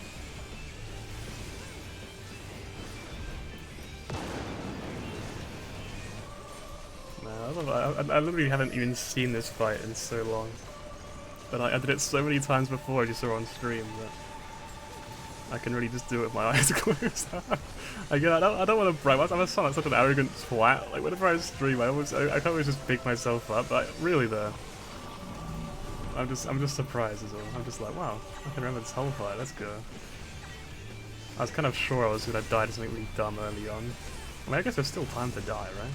Speaker 1: No, I literally haven't even seen this fight in so long. But I did it so many times before, I just saw on stream, that I can really just do it with my eyes closed. Again, I don't want to brag. I sound like such an arrogant twat. Like whenever I stream, I can always just pick myself up. But really, though, I'm just surprised as well. I'm just like, wow, I can remember this whole fight. Let's go. I was kind of sure I was gonna die to something really dumb early on. I mean, I guess there's still time to die, right?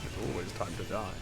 Speaker 1: There's always time to die.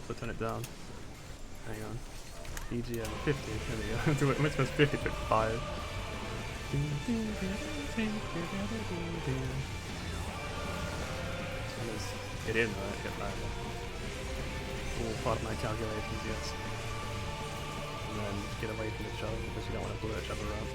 Speaker 1: so turn it down. Hang on. BGM 50, there we go. We're supposed 50 to 5. Get in, right? Get that. All part of my calculations, yes. And then get away from each other because you don't want to blow each other up.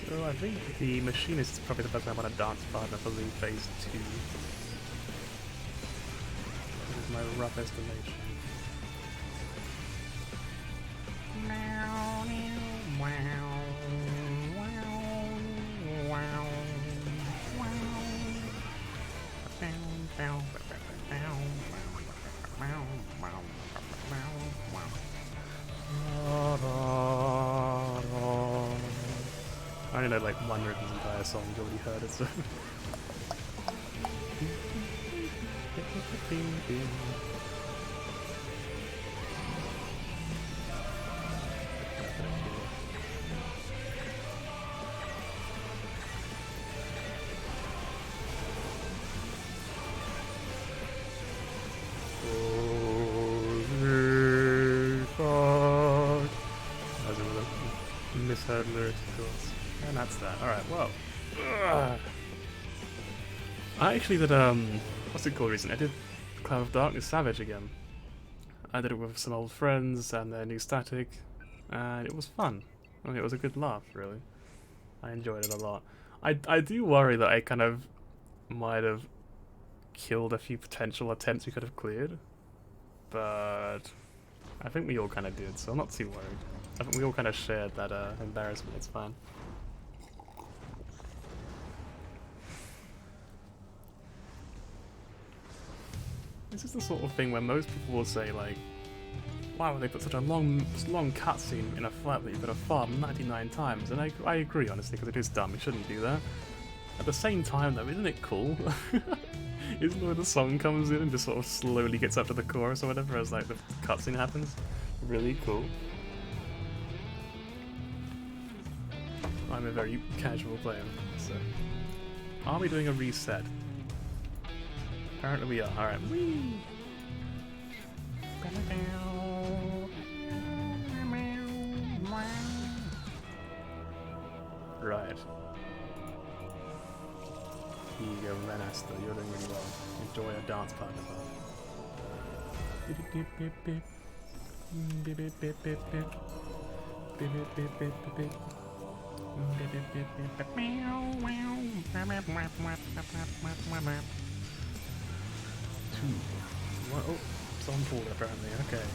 Speaker 1: So I think the machinist is probably the best I want a dance partner for the phase 2. This is my rough estimation. I only know like one rhythm's entire song, you've already heard it, so. Misheard lyrics, of course. And that's that. Alright, well. I actually did, what's it called recently? I did Cloud of Darkness Savage again. I did it with some old friends and their new static, and it was fun. I mean, it was a good laugh, really. I enjoyed it a lot. I do worry that I kind of might have killed a few potential attempts we could have cleared, but I think we all kind of did, so I'm not too worried. I think we all kind of shared that embarrassment, it's fine. This is the sort of thing where most people will say, like, wow, they put such a long cutscene in a fight that you've got to farm 99 times, and I agree, honestly, because it is dumb, you shouldn't do that. At the same time, though, isn't it cool? Isn't it where the song comes in and just sort of slowly gets up to the chorus or whatever as, like, the cutscene happens? Really cool. I'm a very casual player, so... Are we doing a reset? Apparently we are. Alright. Right. Here you go, Renasta. You're doing really well. Enjoy a dance partner. What? Oh, it's on board apparently, okay.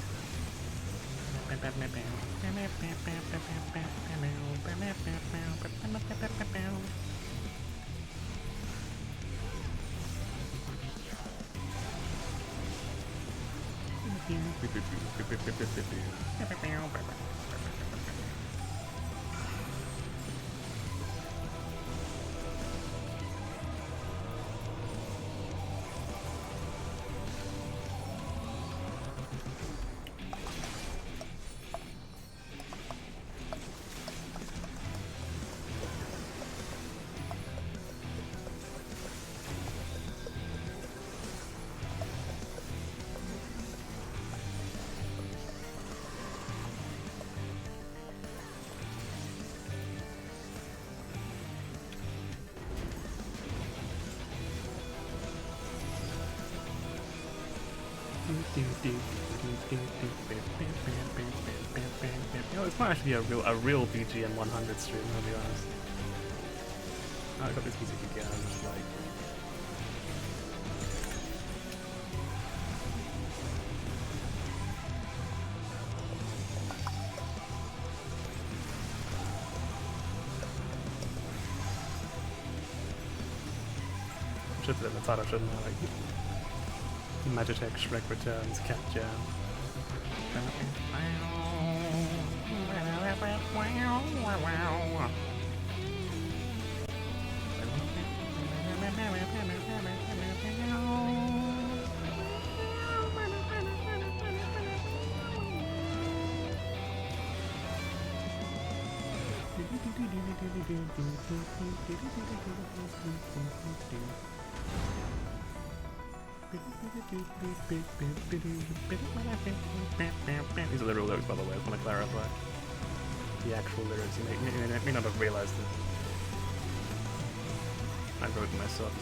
Speaker 1: You know, this might actually be a real BGM 100 stream, I'll be honest. I got this music again, I'm just like... I should put it in the title, shouldn't I? Like... Magitech Shrek returns, catJAM. These are the real lyrics, by the way, I just want to clarify. The actual lyrics, you may not have realised it. I wrote them myself.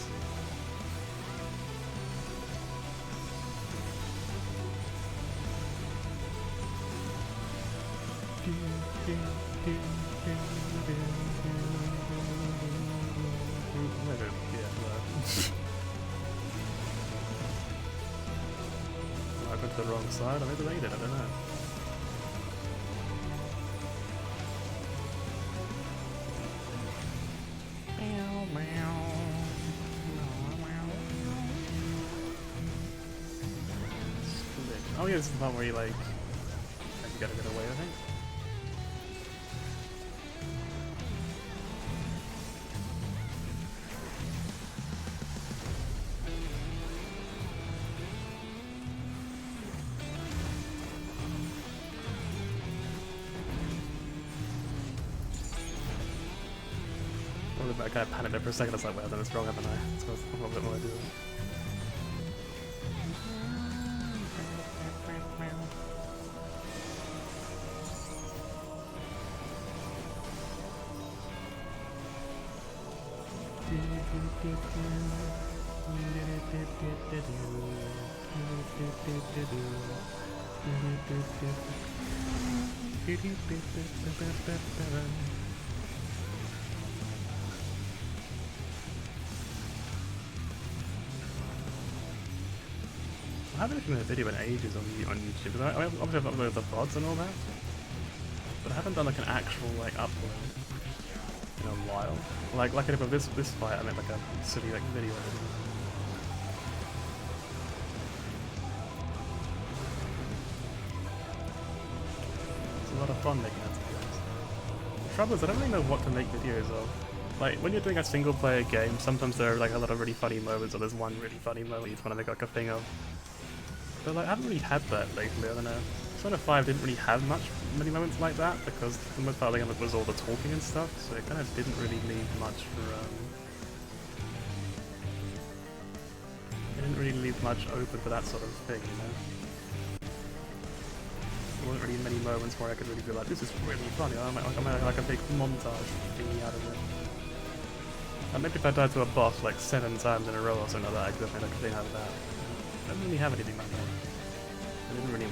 Speaker 1: I went to the wrong side, I maybe made it, I don't know. Oh yeah, this is the part where you like gotta get away, I think. I kind of panicked there for a second. I was like, well, I've done this wrong, haven't I? It's got a little bit more to do. I haven't seen a video in ages on YouTube. I obviously I've uploaded the VODs and all that, but I haven't done like an actual like upload in a while. Like I did with this fight, I made like a silly like video. It's a lot of fun making that videos. The trouble is I don't really know what to make videos of. Like when you're doing a single player game, sometimes there are like a lot of really funny moments, or there's one really funny moment you just want to make like a thing of. But like, I haven't really had that lately, I don't know. Persona 5 didn't really have many moments like that, because for the most part of the game was all the talking and stuff, so it kind of didn't really leave much for, it didn't really leave much open for that sort of thing, you know? There wasn't really many moments where I could really be like, this is really funny, I might like a big montage thingy out of it. And maybe if I died to a boss like 7 times in a row or something like that, I could definitely make a thing out of that. I don't really have anything like that. I didn't really I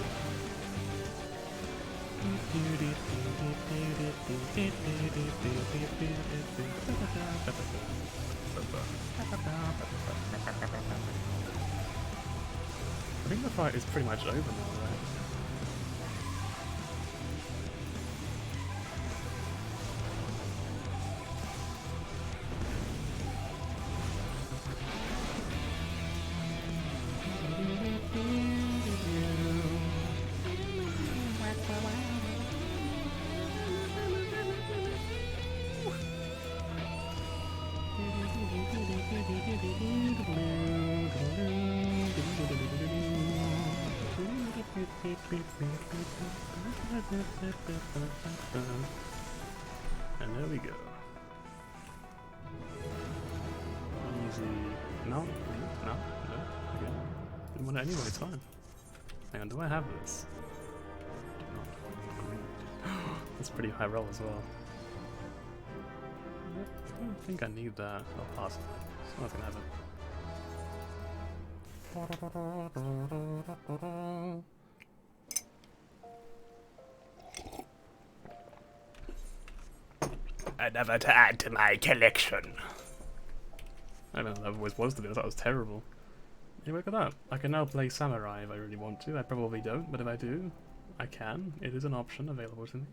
Speaker 1: think the fight is pretty much over now, right? And there we go. Easy. No, okay. Didn't want it anyway, it's fine. Hang on, do I have this? That's a pretty high roll as well. I don't think I need that. I'll pass it. Someone's gonna have it. Another to add to my collection. I don't know that voice was to be, I thought it was terrible. Anyway, look at that. I can now play Samurai if I really want to. I probably don't, but if I do, I can. It is an option available to me.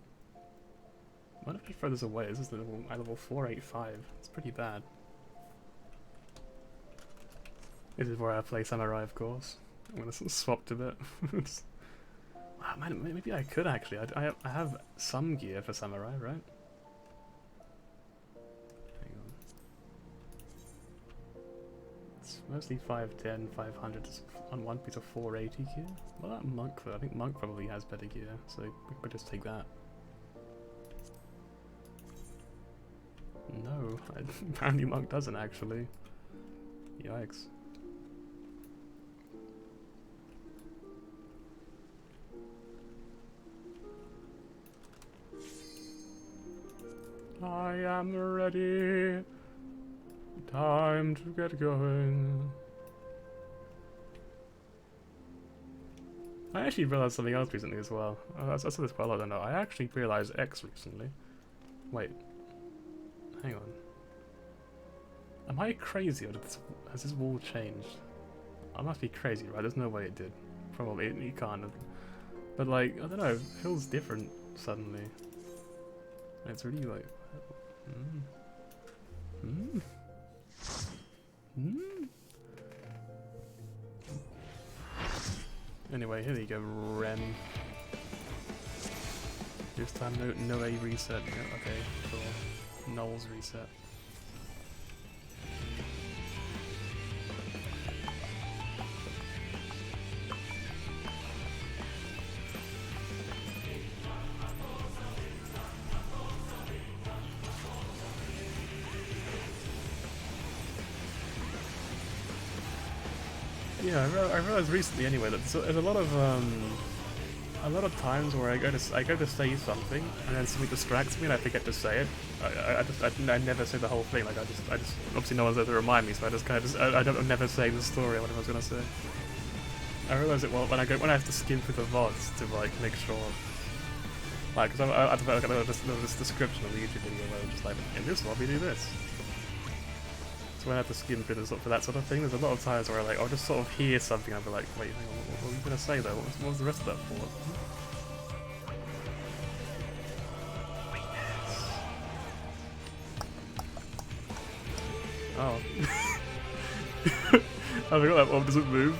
Speaker 1: Why don't I throw this away? This is level 485. It's pretty bad. This is where I play Samurai, of course. I'm gonna swap a bit. Man, maybe I could actually. I have some gear for samurai, right? Hang on. It's mostly 510, 500 on one piece of 480 gear. Well, that monk though. I think monk probably has better gear, so we could just take that. No, apparently monk doesn't actually. Yikes. I am ready. Time to get going. I actually realized something else recently as well. I said this quite a lot, I don't know. I actually realized X recently. Wait. Hang on. Am I crazy or has this wall changed? I must be crazy, right? There's no way it did. Probably, you can't have. But like, I don't know, it feels different suddenly. And it's really like... Anyway, here you go, Ren. This time no A reset. Yeah, okay, cool. Null's reset. Yeah, I realized recently anyway that there's a lot of times where I go to say something and then something distracts me and I forget to say it. I never say the whole thing. Like I just obviously no one's there to remind me, so I just kind of I'm never saying the story or whatever I was gonna say. I realize it when I have to skim through the VODs to like make sure. Like, because I there's this description of the YouTube video where I'm just like, in this one we do this. When I have to skim through for that sort of thing, there's a lot of times where I'll just sort of hear something and I'll be like, wait, hang on, what were you going to say though? What was the rest of that for? Oh. I forgot that bomb doesn't move.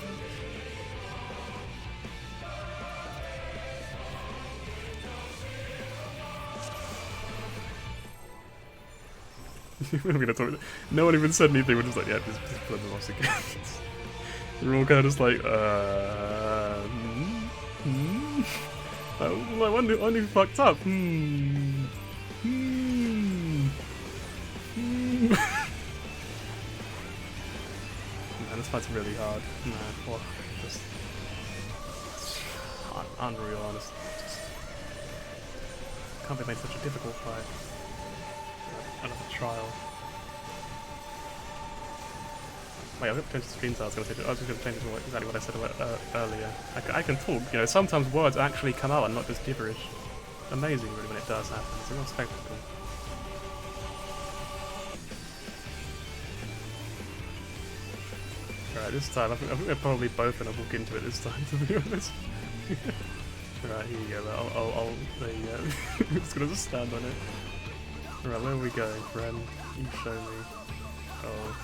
Speaker 1: We're gonna talk. No one even said anything. We're just like, yeah, just play the boss again. We're all kind of just like, I wonder who fucked up. Man, this fight's really hard. Nah, well, just unreal, honestly. Just can't be made such a difficult fight. Another trial. Wait, I was going to change the screen size. I was just going to change exactly what I said earlier. I can talk, you know, sometimes words actually come out and not just gibberish. Amazing, really, when it does happen. It's a real spectacle. Alright, this time, I think we're probably both going to walk into it this time, to be honest. Alright, here you go. there you go. I'm just going to stand on it. Alright, where are we going, friend? You show me. Oh.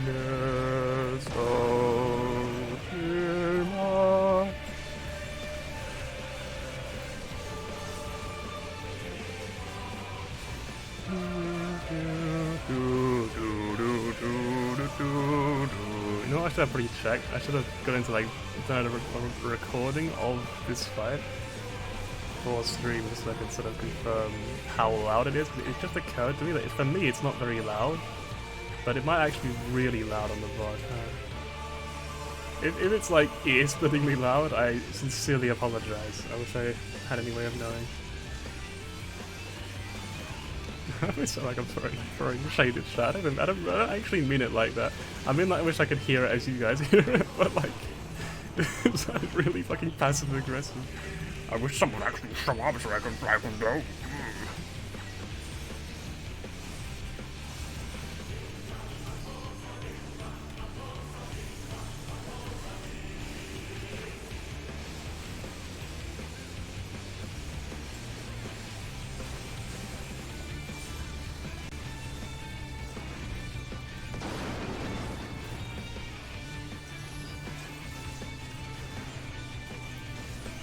Speaker 1: Let's all hear my You know what I should have probably checked? I should have gone into like done a recording of this fight for stream just so I could sort of confirm how loud it is. It just occurred to me that for me it's not very loud. But it might actually be really loud on the VOD. If it's like ear-splittingly loud, I sincerely apologize. I wish I had any way of knowing. I sound like I'm throwing shade at chat. I don't actually mean it like that. I mean, like, I wish I could hear it as you guys hear it, but like, it sounded really fucking passive-aggressive. I wish someone actually show up so I can go.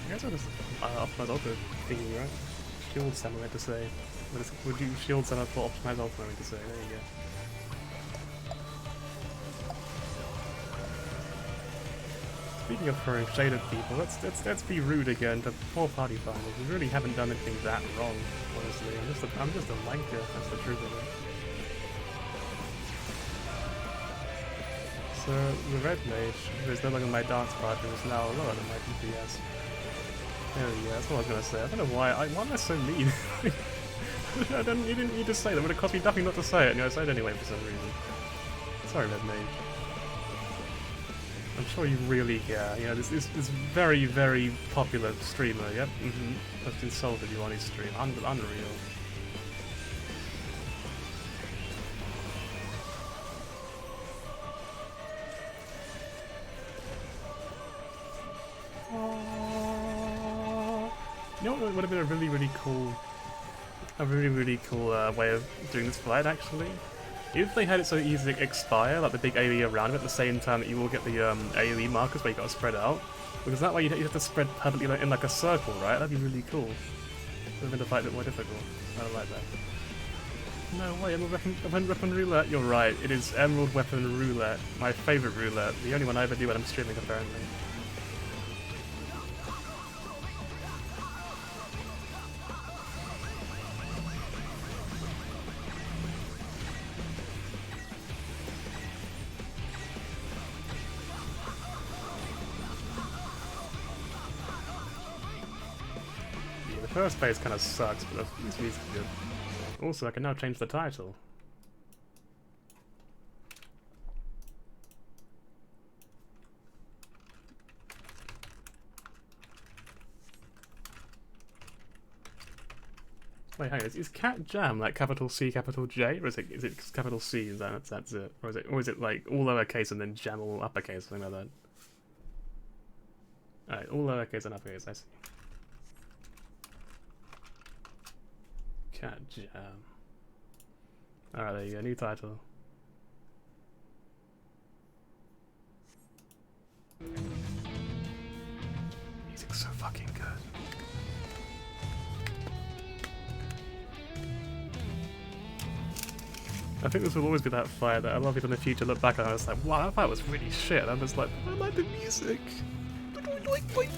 Speaker 1: I guess I'll just optimize ultra thingy, right? Shield Sam I meant to say. Would you Shield Sam for optimize ultra I meant to say? There you go. Speaking of throwing shade at people, let's be rude again to poor party finders. We really haven't done anything that wrong, honestly. I'm just a wanker, that's the truth of it. So the red mage, who is no longer my dance partner, is now lower than my DPS. There we go, that's what I was gonna say. I don't know why am I so mean? You didn't need to say that. It would have cost me nothing not to say it, and I said it anyway for some reason. Sorry, red mage. I'm sure you really care. You know, this very, very popular streamer, yep, just insulted you on his stream. Unreal. You know what would have been a really cool way of doing this fight, actually? If they had it so easy to expire, like the big AoE around it at the same time that you will get the AoE markers where you gotta spread out, because that way you have to spread perfectly in like a circle, right? That'd be really cool. Would have made the fight a bit more difficult. I don't like that. No way, Emerald Weapon Roulette? You're right, it is Emerald Weapon Roulette. My favourite roulette. The only one I ever do when I'm streaming, apparently. The first phase kind of sucks, but this music's good. Also, I can now change the title. Wait, hang on, is catJAM like capital C, capital J, or is it capital C? Is that's it, or is it like all lowercase and then jam all uppercase, something like that? All right, all lowercase and uppercase. I see. catJAM. Alright, there you go, new title. Music's so fucking good. I think this will always be that fight that a lot of people in the future look back on and it's like, wow, that fight was really shit. And I'm just like, I like the music. Like music.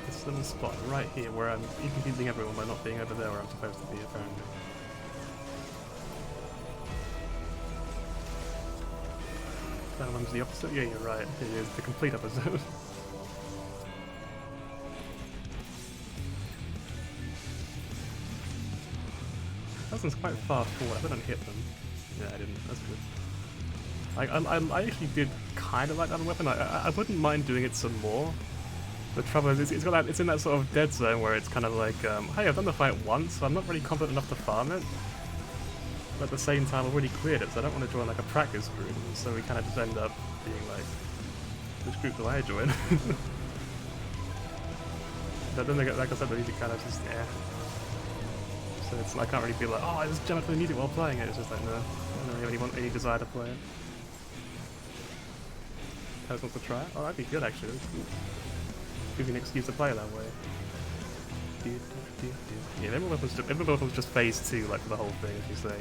Speaker 1: This little spot right here where I'm confusing everyone by not being over there where I'm supposed to be, apparently. That one's the opposite? Yeah, you're right. It is the complete opposite. That one's quite far forward. I bet I didn't hit them. Yeah, I didn't. That's good. I actually did kind of like that weapon. I wouldn't mind doing it some more. The trouble is, it's in that sort of dead zone where it's kind of like, hey, I've done the fight once, so I'm not really confident enough to farm it. But at the same time, I've already cleared it, so I don't want to join like a practice group. So we kind of just end up being like, which group do I join? But then, like I said, the music kind of just, So it's like, I can't really be like, oh, I just jam out to the music while playing it. It's just like, no, I don't really have any desire to play it. Pez wants to try it? Oh, that'd be good actually. That's cool. Give you an excuse to play that way. Yeah, everyone was just phase 2, like for the whole thing, if you say.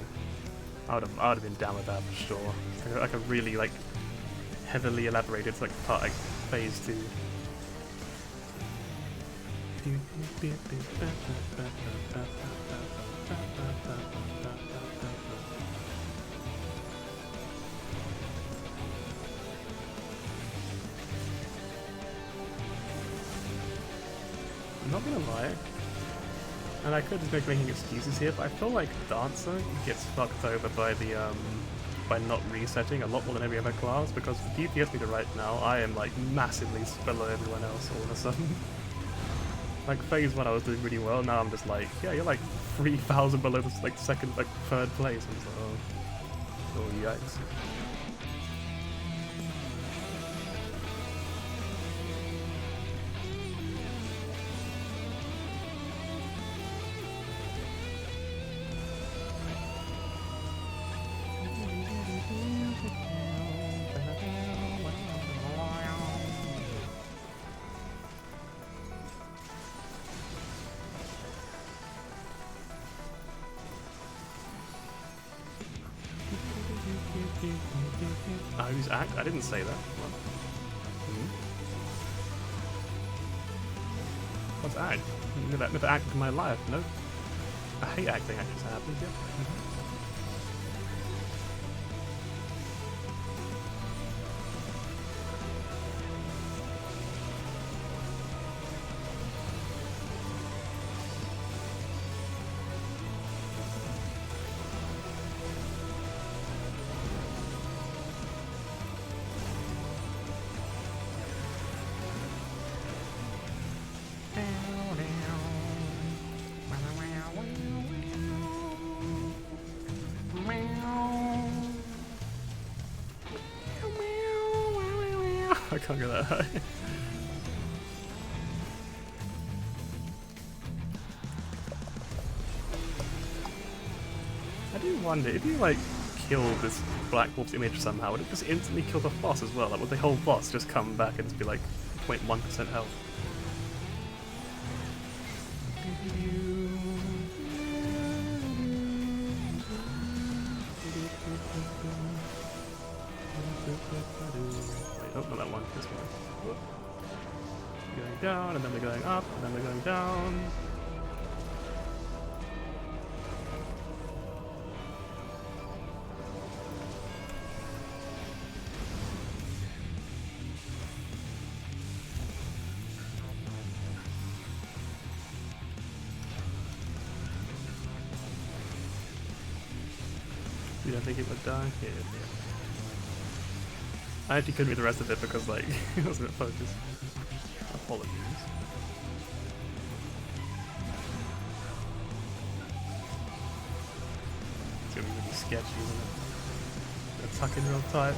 Speaker 1: I would have been down with that for sure. Like a really like heavily elaborated like part, like phase 2. not gonna lie. And I could just be making excuses here, but I feel like Dancer gets fucked over by the by not resetting a lot more than every other class, because the DPS meter right now, I am like massively below everyone else all of a sudden. Like phase 1 I was doing really well, now I'm just like, yeah, you're like 3,000 below the like second, like third place. I'm just like, oh yikes. Who's act? I didn't say that. What's act? Never acted in my life, no? I hate acting actually happens, yeah. I can't go that high. I do wonder, if you like kill this Black Wolf's image somehow, would it just instantly kill the boss as well? Like, would the whole boss just come back and just be like 0.1% health? Wait, oh, not that one, this one. Going down, and then we're going up, and then we're going down. You don't think it would die? Yeah. I actually couldn't read the rest of it because, like, it wasn't focused. Apologies. It's gonna be really sketchy, isn't it? Gonna tuck in real tight.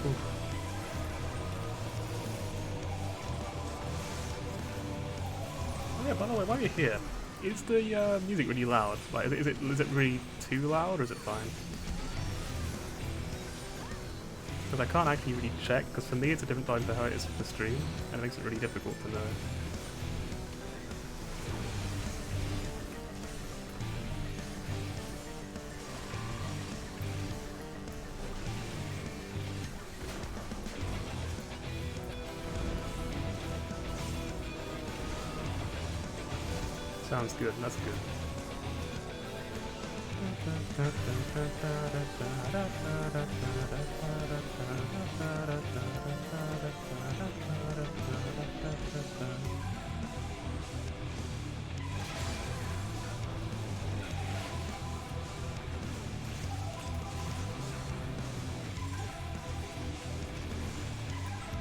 Speaker 1: Ooh. Oh yeah, by the way, while you're here, is the music really loud? Like, is it really too loud, or is it fine? Because I can't actually really check, because for me it's a different time to how it is for the stream, and it makes it really difficult to know. Sounds good, that's good.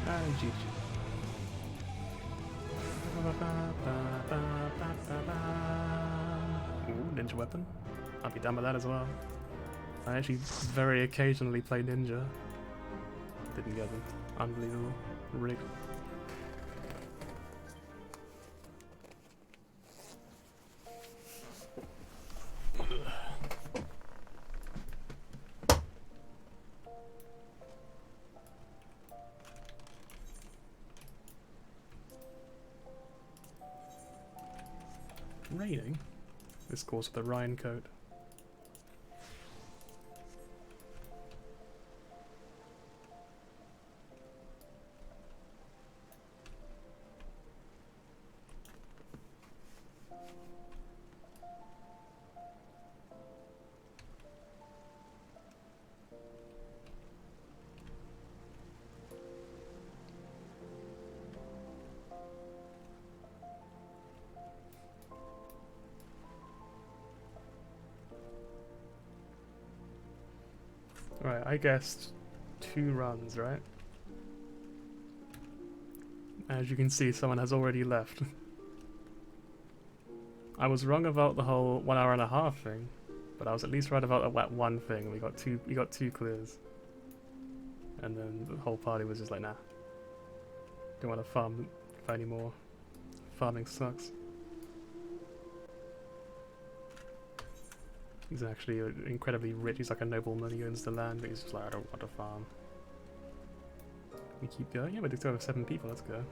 Speaker 1: And GG. Ooh, ninja weapon. I'll be done with that as well. I actually very occasionally play ninja. Didn't get them. Unbelievable. Rigged. Raining? This calls for the Rhine coat. I guessed 2 runs, right? As you can see, someone has already left. I was wrong about the whole 1 hour and a half thing, but I was at least right about that one thing. We got two clears, and then the whole party was just like, nah, don't want to farm anymore. Farming sucks. He's actually incredibly rich. He's like a nobleman. He owns the land, but he's just like, I don't want to farm. We keep going. Yeah, we still have 7 people. Let's go.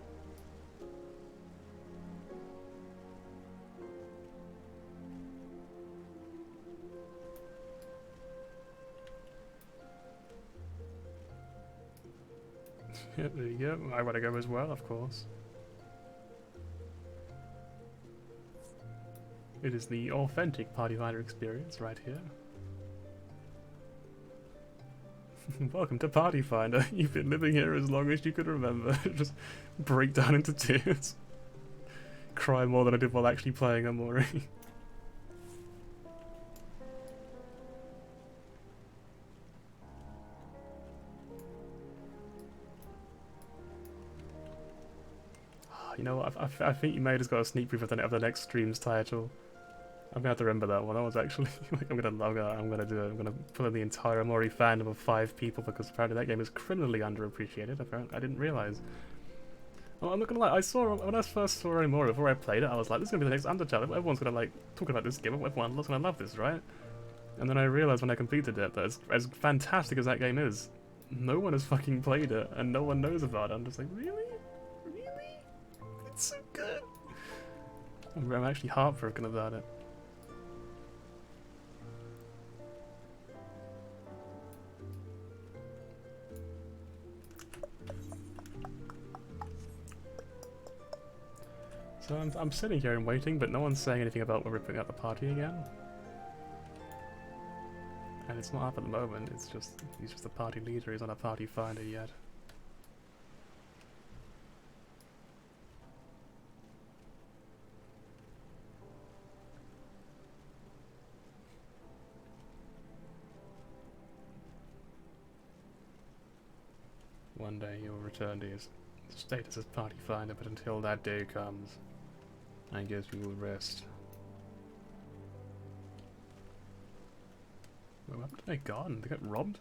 Speaker 1: Yep, there you go. I want to go as well, of course. It is the authentic Party Finder experience right here. Welcome to Party Finder. You've been living here as long as you could remember. Just break down into tears. Cry more than I did while actually playing Amori. You know what? I think you may have just got a sneak preview of the next stream's title. I'm gonna have to remember that one. That was actually like I'm gonna do it. I'm gonna pull in the entire Amori fandom of 5 people because apparently that game is criminally underappreciated. Apparently, I didn't realize. Oh, I'm not gonna lie. I saw when I first saw Amori before I played it, I was like, this is gonna be the next Undertale. Everyone's gonna like talk about this game. Everyone's gonna love this, right? And then I realized when I completed it that as fantastic as that game is, no one has fucking played it and no one knows about it. I'm just like, really? Really? It's so good. I'm actually heartbroken about it. So I'm sitting here and waiting, but no one's saying anything about when we're putting out the party again. And it's not up at the moment, it's just, he's just a party leader, he's not a party finder yet. One day he'll return to his status as party finder, but until that day comes, I guess we will rest. What happened to their garden? They got robbed?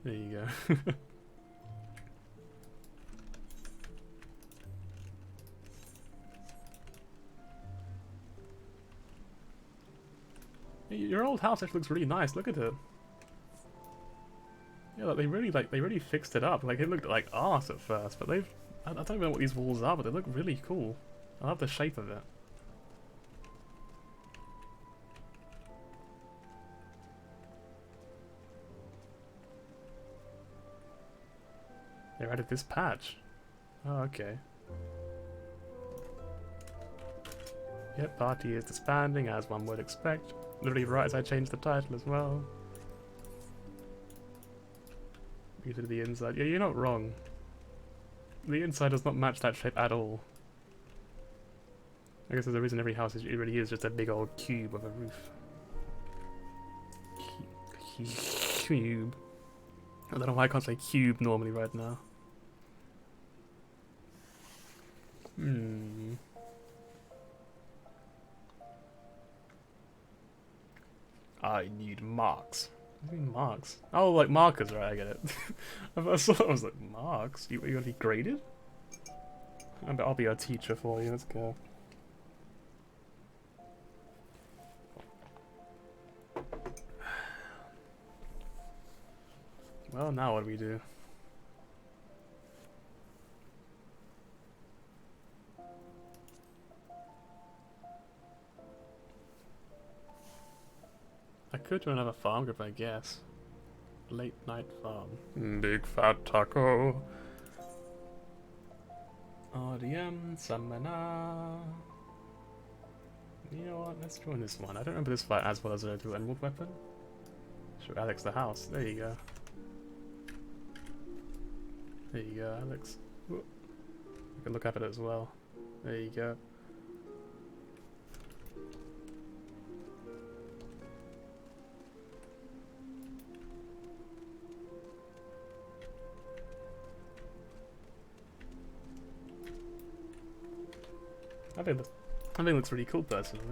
Speaker 1: There you go. Your old house actually looks really nice. Look at it. Yeah, like they really fixed it up. Like it looked like arse at first, but I don't even know what these walls are, but they look really cool. I love the shape of it. They added this patch. Oh, okay. Yep, party is disbanding as one would expect. Literally right as I changed the title as well. You did the inside. Yeah, you're not wrong. The inside does not match that shape at all. I guess there's a reason every house it really is just a big old cube of a roof. Cube. I don't know why I can't say cube normally right now. I need marks. What do you mean marks? Oh, like markers, right? I get it. I was like, marks? You gonna be graded? I'll be a teacher for you. Let's go. Well, now what do we do? I could do another farm group, I guess. Late night farm. Big fat taco. RDM, Samana. You know what? Let's join this one. I don't remember this fight as well as I do Emerald Weapon. Show Alex the house. There you go. There you go, Alex. Ooh. You can look up at it as well. There you go. I think it looks really cool personally.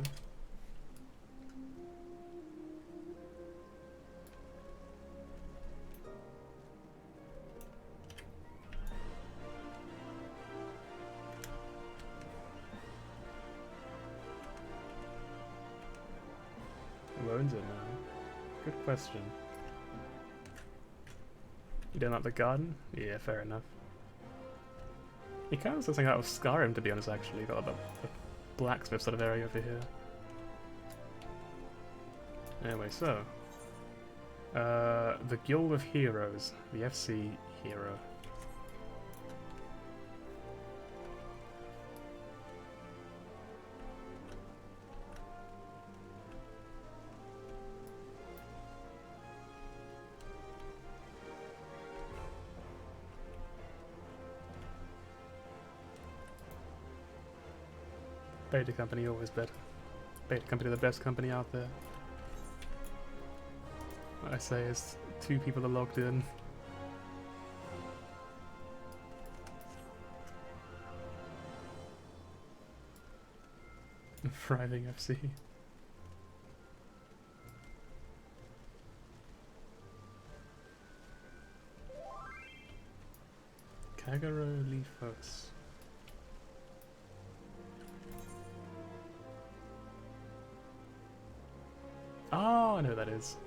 Speaker 1: Who owns it now? Good question. You don't like the garden? Yeah, fair enough. It kind of looks like out of Skyrim, to be honest, actually. Got like the blacksmith sort of area over here. Anyway, so. The Guild of Heroes. The FC hero. Beta company always better. Beta company the best company out there. What I say is 2 people are logged in. Thriving FC. Kagero Leafos. Oh, I know who that is.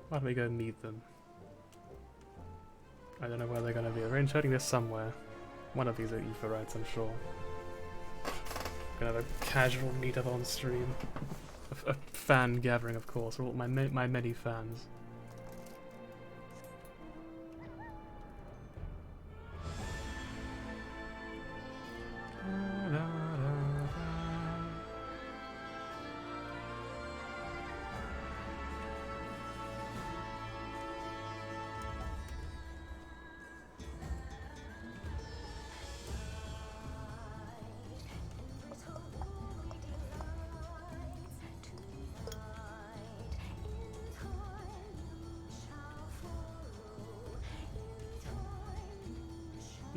Speaker 1: Why don't we go meet them? I don't know where they're going to be. They're inserting this somewhere. One of these are Etherites, I'm sure. Gonna have a casual meetup on stream. A fan gathering, of course, for all my many fans.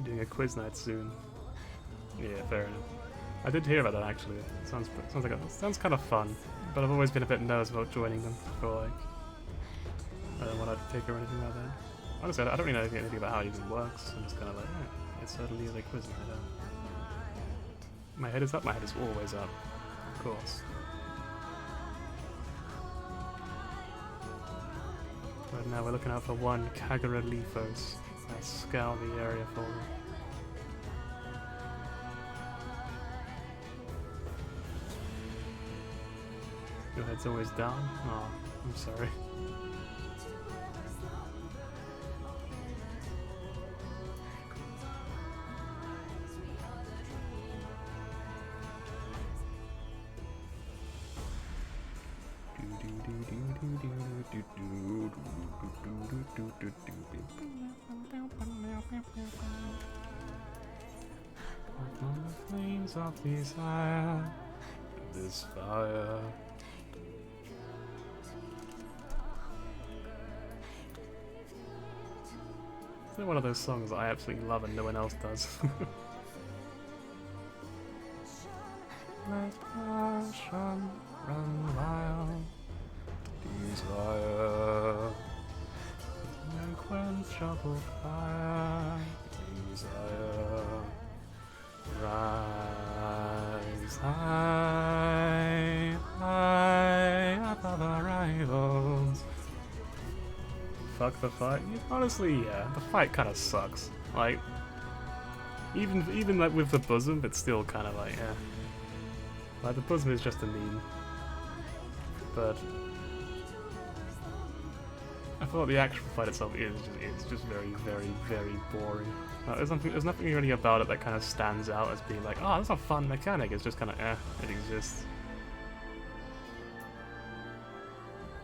Speaker 1: Doing a quiz night soon. Yeah, fair enough. I did hear about that actually. Sounds kind of fun, but I've always been a bit nervous about joining them. I feel like I don't want to take or anything like that. Honestly, I don't really know anything about how it even works. I'm just kind of like, yeah, it certainly is a quiz night. My head is up. My head is always up, of course. Right now we're looking out for one Kagero Leafos. I'll scour the area for me. Your head's always down? Oh, I'm sorry. On the flames of desire, this fire. It's one of those songs I absolutely love and no one else does. Let passion run wild, desire, unquenchable fire, desire. Rise high, high above our rivals. Fuck the fight. Honestly, yeah, the fight kind of sucks. Like, Even like with the bosom, it's still kind of like, yeah. Like the bosom is just a meme, but I thought the actual fight itself is just very, very, very boring. There's nothing really about it that kind of stands out as being like, oh, that's a fun mechanic. It's just kind of, it exists.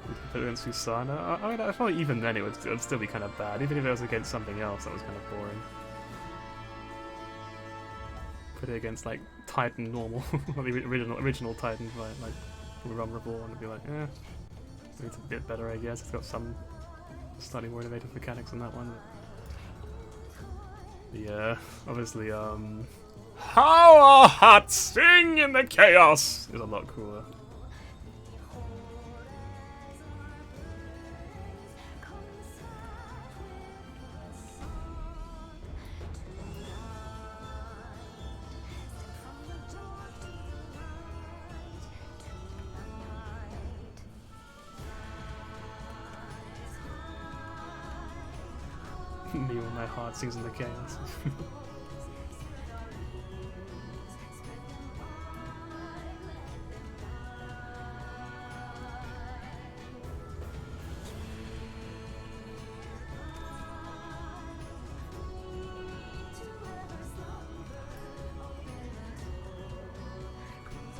Speaker 1: You can put it against Susana. I mean, I feel like even then it would still be kind of bad, even if it was against something else that was kind of boring. Put it against like Titan normal, or the original Titan fight, like Rumble, and it'd be like, it's a bit better, I guess. It's got some slightly more innovative mechanics in that one. Yeah, obviously, how a heart sing in the chaos is a lot cooler. Me when my heart sings in the chaos.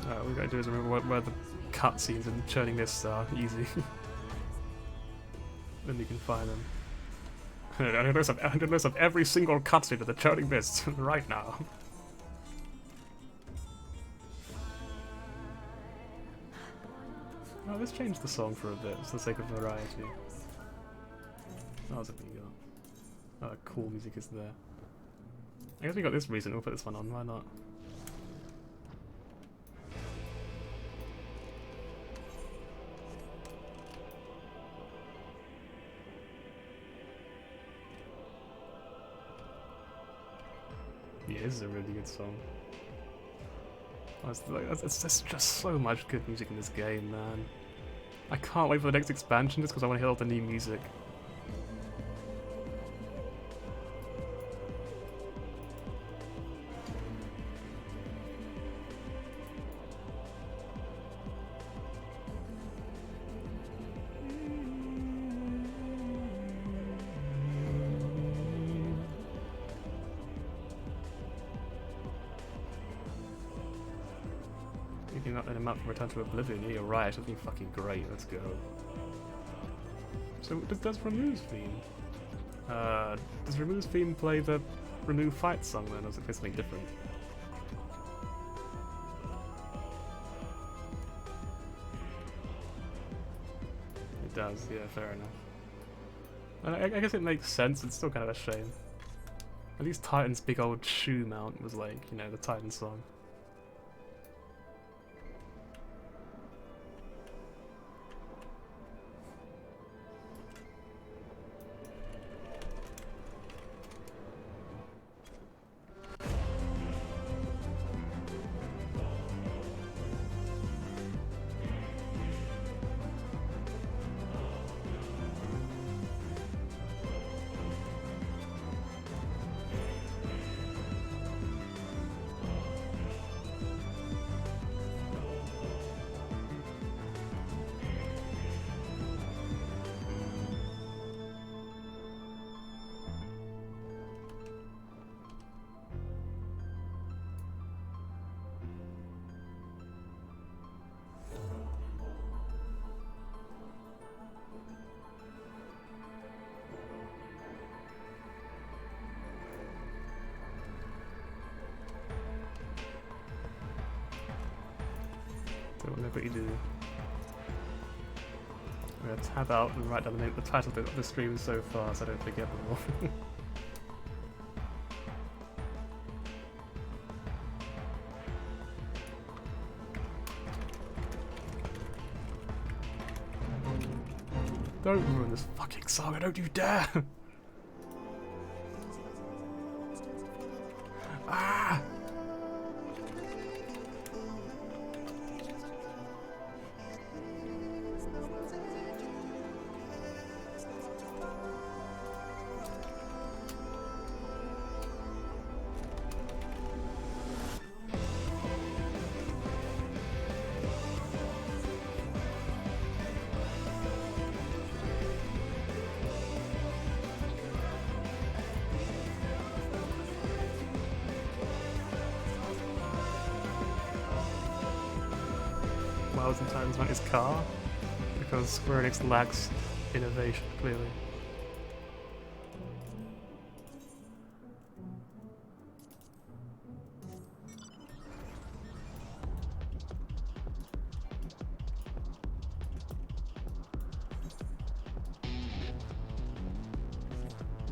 Speaker 1: What we gotta do is remember where the cutscenes and churning this are easy. Then you can find them. I'm gonna list of every single cutscene of the churning mist right now. Oh, let's change the song for a bit, for the sake of variety. Oh, that's what we got. Oh, cool music is there. I guess we got this reason, we'll put this one on, why not? Yeah, this is a really good song. It's just so much good music in this game, man. I can't wait for the next expansion just because I want to hear all the new music. Picking up an map from Return to Oblivion. Yeah, you're right. Something fucking great. Let's go. So does Remu's theme? Does Remu's theme play the Remu fight song then, or does it play something different? It does. Yeah, fair enough. I guess it makes sense. It's still kind of a shame. At least Titan's big old shoe mount was like, you know, the Titan song. Don't know what you do. I'm going to tab out and write down the title of the stream so far so I don't forget them all. Don't ruin this fucking saga, don't you dare! Ah! 1,000 times on his car, because Square Enix lacks innovation, clearly.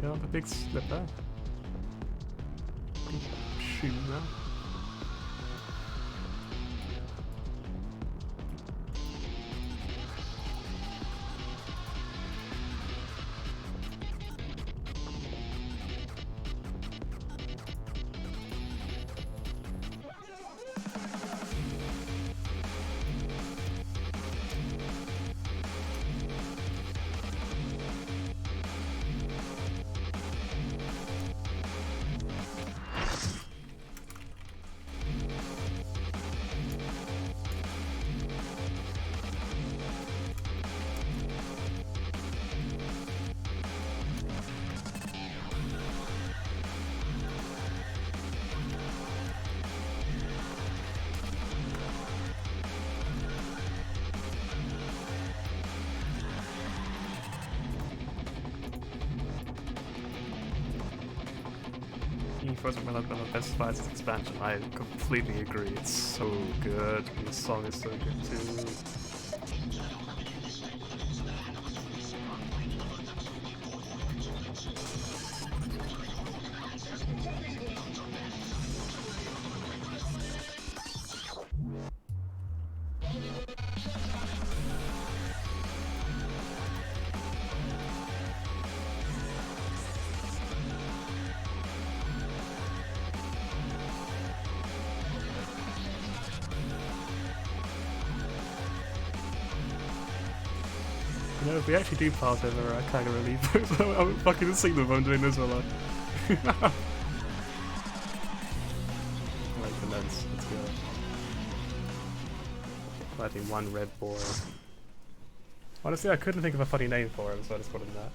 Speaker 1: Yeah, the big slip there. Shoot now. First one of the best fights is expansion. I completely agree. It's so good. And the song is so good too. You know, if we actually do pass over, I kind of relieve. I'm fucking sing them. I'm doing this while I. Wait for Let's go. Fighting one red boy. Honestly, I couldn't think of a funny name for him, so I just put him that.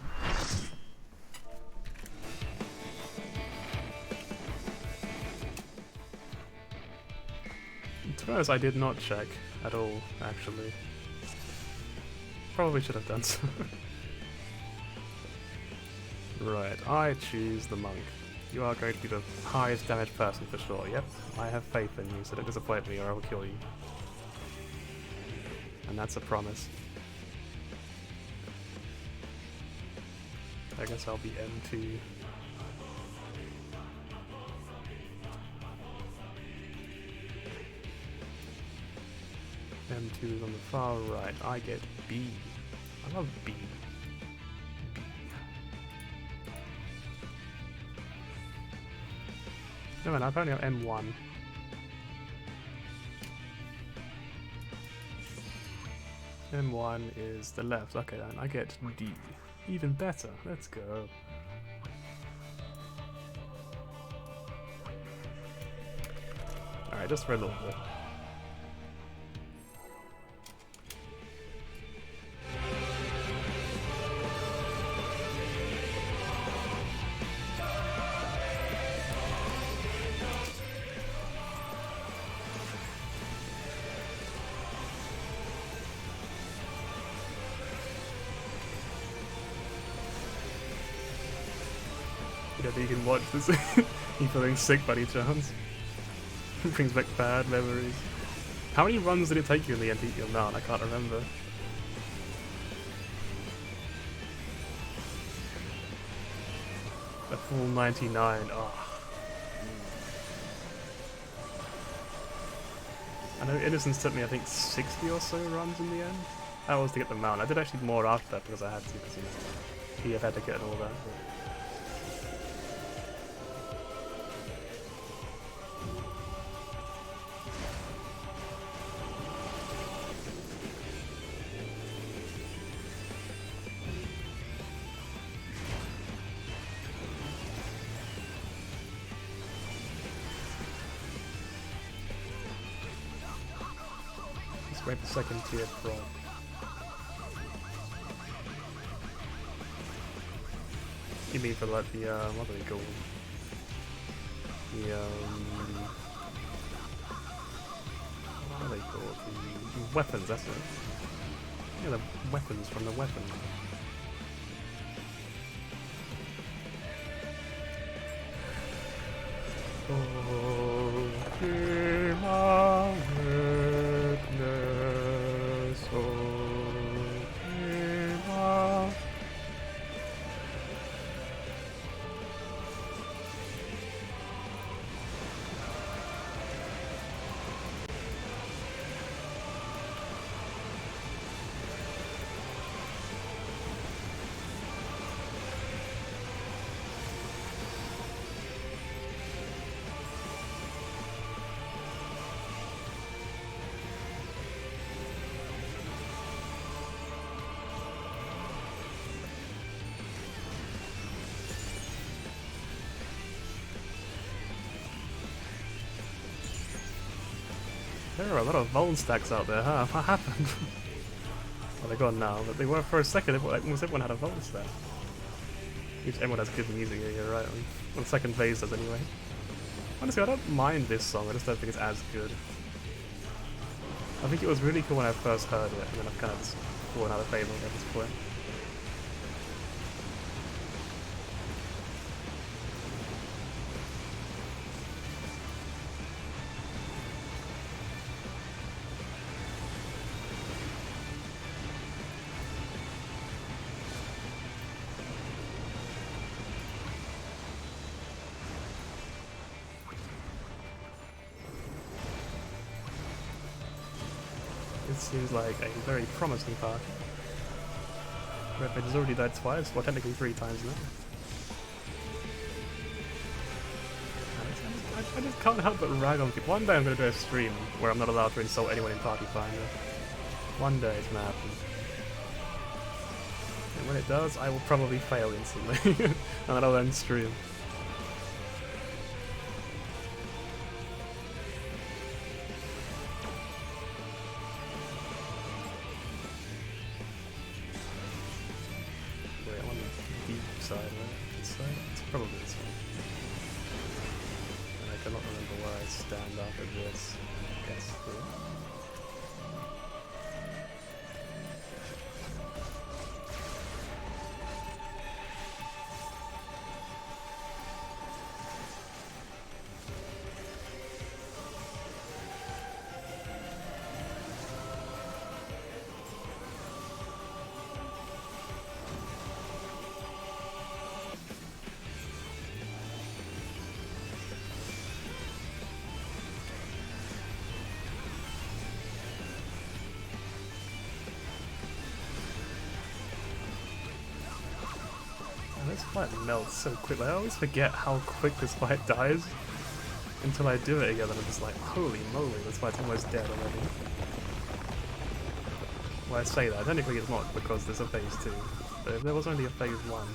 Speaker 1: To be honest, I did not check at all, actually. Probably should have done so. Right, I choose the monk. You are going to be the highest damage person for sure. Yep, I have faith in you, so don't disappoint me or I will kill you. And that's a promise. I guess I'll be M2. M2 is on the far right. I get B. I love B. B. No man, I've only got M1. M1 is the left. Okay then, I get D. Even better. Let's go. Alright, just for a little bit. Yeah, you can watch this. You feeling sick by any chance? Brings back bad memories. How many runs did it take you in the end to eat your mount? I can't remember. A full 99. Oh. I know Innocence took me, I think, 60 or so runs in the end. That was to get the mount. I did actually more after that because I had to, because you know, PF had to get and all that. Wait the second tier frog. You mean for like the what are they called? The what are they called? or the weapons, that's it. Yeah, the weapons from the weapon. Oh, be my witness, oh, be my... There are a lot of Vol stacks out there, huh? What happened? Well, they're gone now, but they were for a second. Almost everyone had a Vol stack. Everyone has good music, yeah, you're right. On the second phase does anyway. Honestly, I don't mind this song, I just don't think it's as good. I think it was really cool when I first heard it, and then I've kind of just fallen out of favour at this point. It seems like a very promising path. Red Mage has already died twice, well technically 3 times now. I just can't help but rag on people. One day I'm going to do a stream where I'm not allowed to insult anyone in Party Finder. One day it's going to happen. And when it does, I will probably fail instantly. And then I'll end stream. Side, right? This side? It's probably this one. And I cannot remember where I stand after this. I guess here. This fight melts so quickly. I always forget how quick this fight dies until I do it again, and I'm just like, holy moly, this fight's almost dead already. Well, I say that, technically it's not because there's a phase 2, but if there was only a phase 1.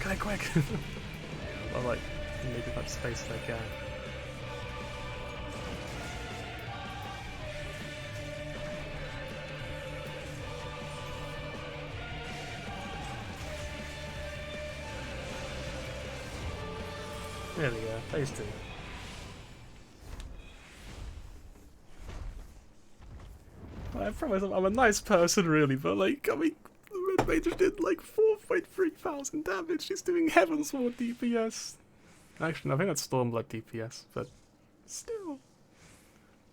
Speaker 1: Go quick! I'll like, make as much space as I can. There we go, phase 2. I promise I'm a nice person really, but like, I mean, Red Mage did like 4,300 damage, she's doing Heavensward DPS. Actually, I think that's Stormblood DPS, but still.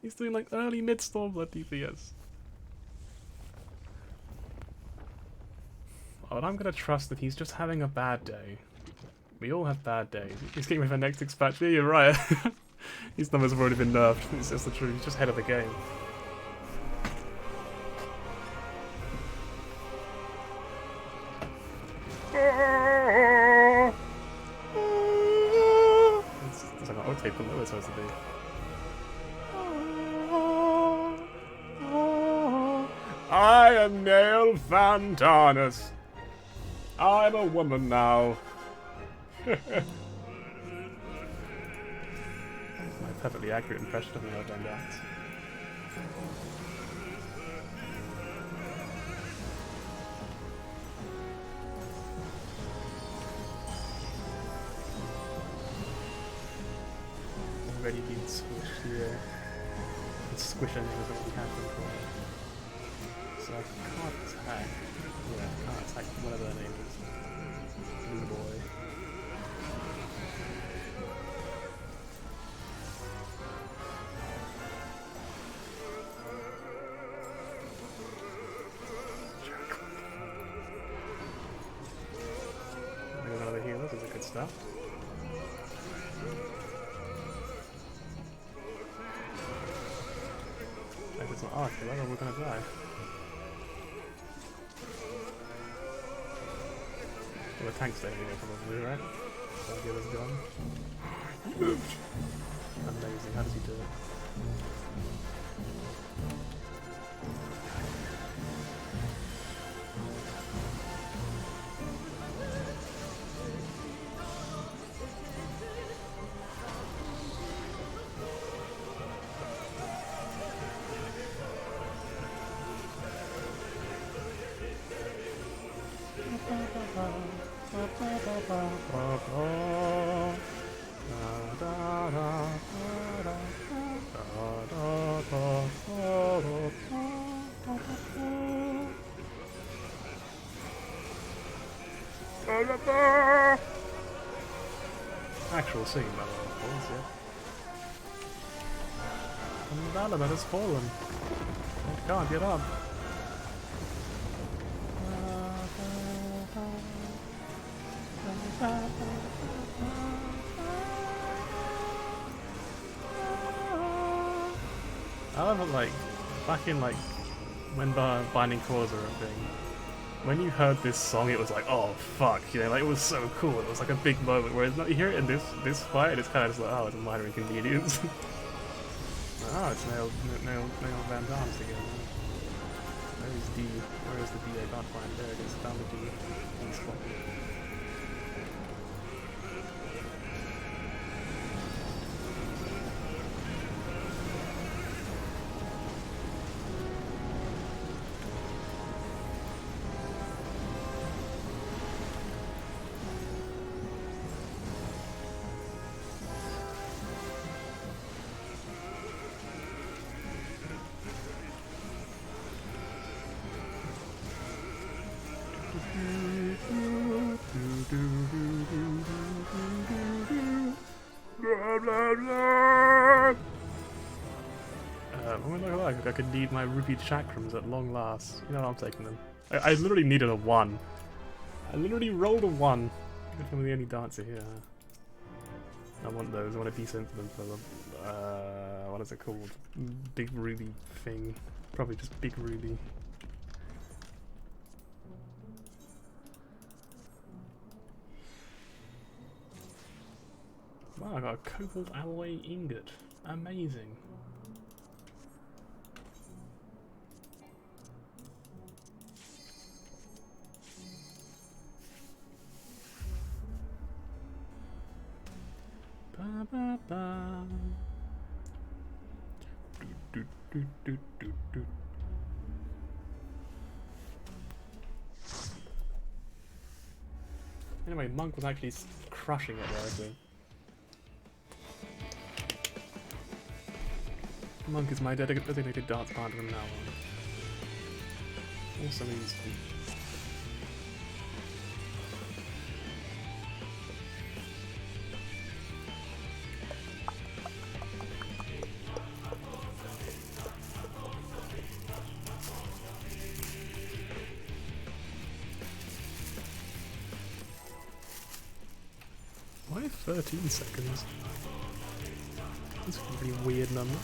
Speaker 1: He's doing like early mid Stormblood DPS. Oh, and I'm gonna trust that he's just having a bad day. We all have bad days. He's getting with the next expansion. Yeah, you're right. These numbers have already been nerfed. It's just the truth. He's just ahead of the game. It's like an octave below it's supposed to be. I am Nail Fantanus. I'm a woman now. My perfectly accurate impression of me, I've done that. ready being squished, yeah. And squish anything as well as can control. So I can't attack. Yeah, I can't attack whatever their name is. Blue boy. There's another healer, this is good stuff. If it's an arc killer, then we're gonna die. Well, the tank's staying here probably, right? So healer's gone. He moved! Amazing, how does he do it? Actual scene, by the way, of course, yeah. And the element has fallen. It can't get up. I love it, like, back in, like, when Binding Claws were a thing, when you heard this song, it was like, oh, fuck, you know, like, it was so cool, it was like a big moment, whereas you hear it in this fight, it's kind of just like, oh, it's a minor inconvenience. Oh, it's Nail Van Dams again. Where is the D? I can't find it. There it is, found the D spot. I could need my rupeed chakrams at long last. You know, I'm taking them. I literally needed a 1. I literally rolled a 1. I'm the only dancer here. I want those. I want a decent for them for the what is it called? Big ruby thing. Probably just big ruby. Wow, I got a cobalt alloy ingot. Amazing. Ba, ba, ba. Do, do, do, do, do. Anyway, Monk was actually crushing it there, I think. Monk is my designated dance partner from now on. Also easy. Why 13 seconds? That's a pretty weird number.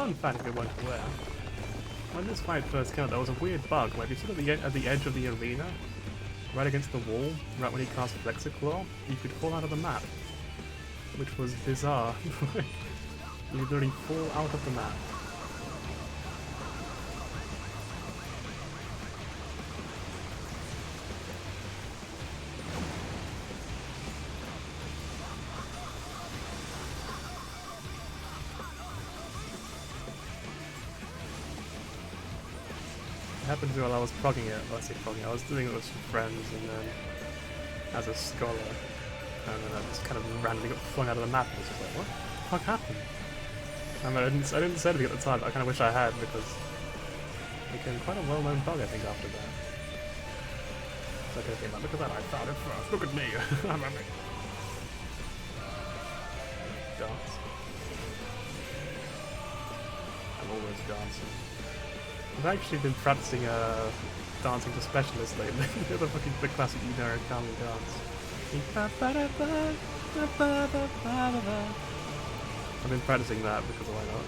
Speaker 1: fun fact if you weren't aware, when this fight first came out, there was a weird bug where if you stood at the edge of the arena, right against the wall, right when he cast Flexiclaw, you could fall out of the map. Which was bizarre. You could literally fall out of the map. It happened to me while I was progging it. I say progging, I was doing it with some friends and then as a scholar. And then I just kind of randomly got flung out of the map and was just like, what the fuck happened? I mean, I didn't say anything at the time, but I kind of wish I had because it became quite a well-known bug, I think, after that. So I could have been like, look at that, I found it first, look at me! Dance. I'm always dancing. I've actually been practicing dancing to specialists lately. the classic Kami dance. I've been practicing that because why not?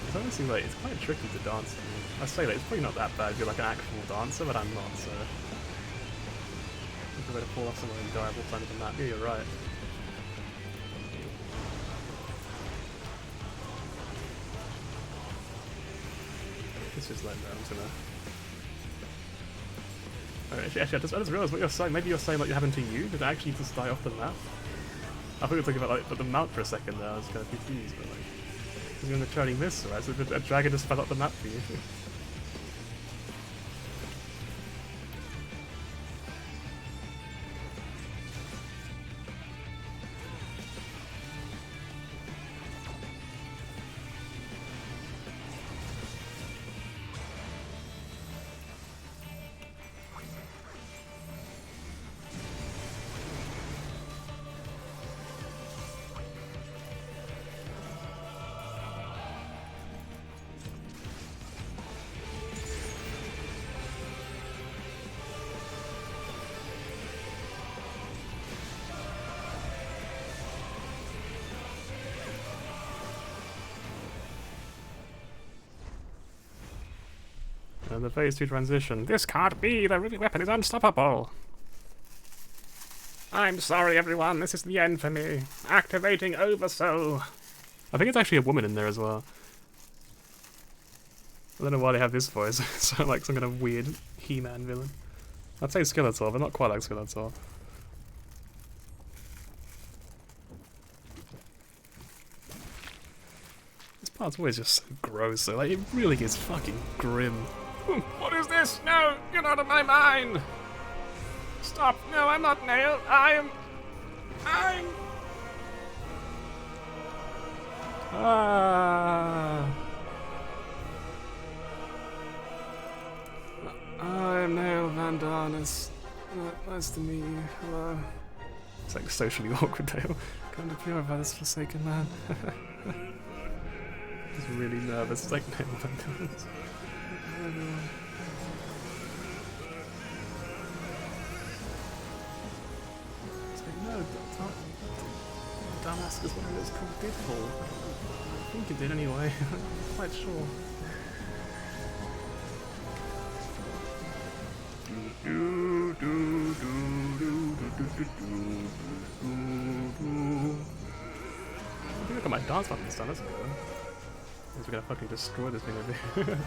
Speaker 1: It's honestly like it's quite tricky to dance to. I say that it's probably not that bad if you're like an actual dancer, but I'm not, so if I were to fall off somewhere and die all time of the map, yeah, you're right. It's just like that, I'm just gonna Actually, I just realised what you're saying. Maybe you're saying like you're having to you, but actually just die off the map. I thought you were talking about like the mount for a second there. I was kind of confused, but like, because you're in the turning missile, right? So a dragon just fell off the map for you. And the phase 2 transition. This can't be! The ruby weapon is unstoppable! I'm sorry everyone, this is the end for me. Activating Oversoul! I think it's actually a woman in there as well. I don't know why they have this voice. So like some kind of weird He-Man villain. I'd say Skeletor, but not quite like Skeletor. This part's always just so gross, so like it really is fucking grim. What is this? No! Get out of my mind! Stop! No, I'm not Nail! I'm... I'm Nail Van Darnus. Nice to meet you. Hello. It's like socially awkward, Dale. Come to purify this forsaken man. He's really nervous. It's like Nail Van Darnus. It's like, no, Damascus, whatever it's called, did fall. I think it did anyway. I'm quite sure. I think I got my dance button this time, that's good. We're gonna fucking destroy this thing over here.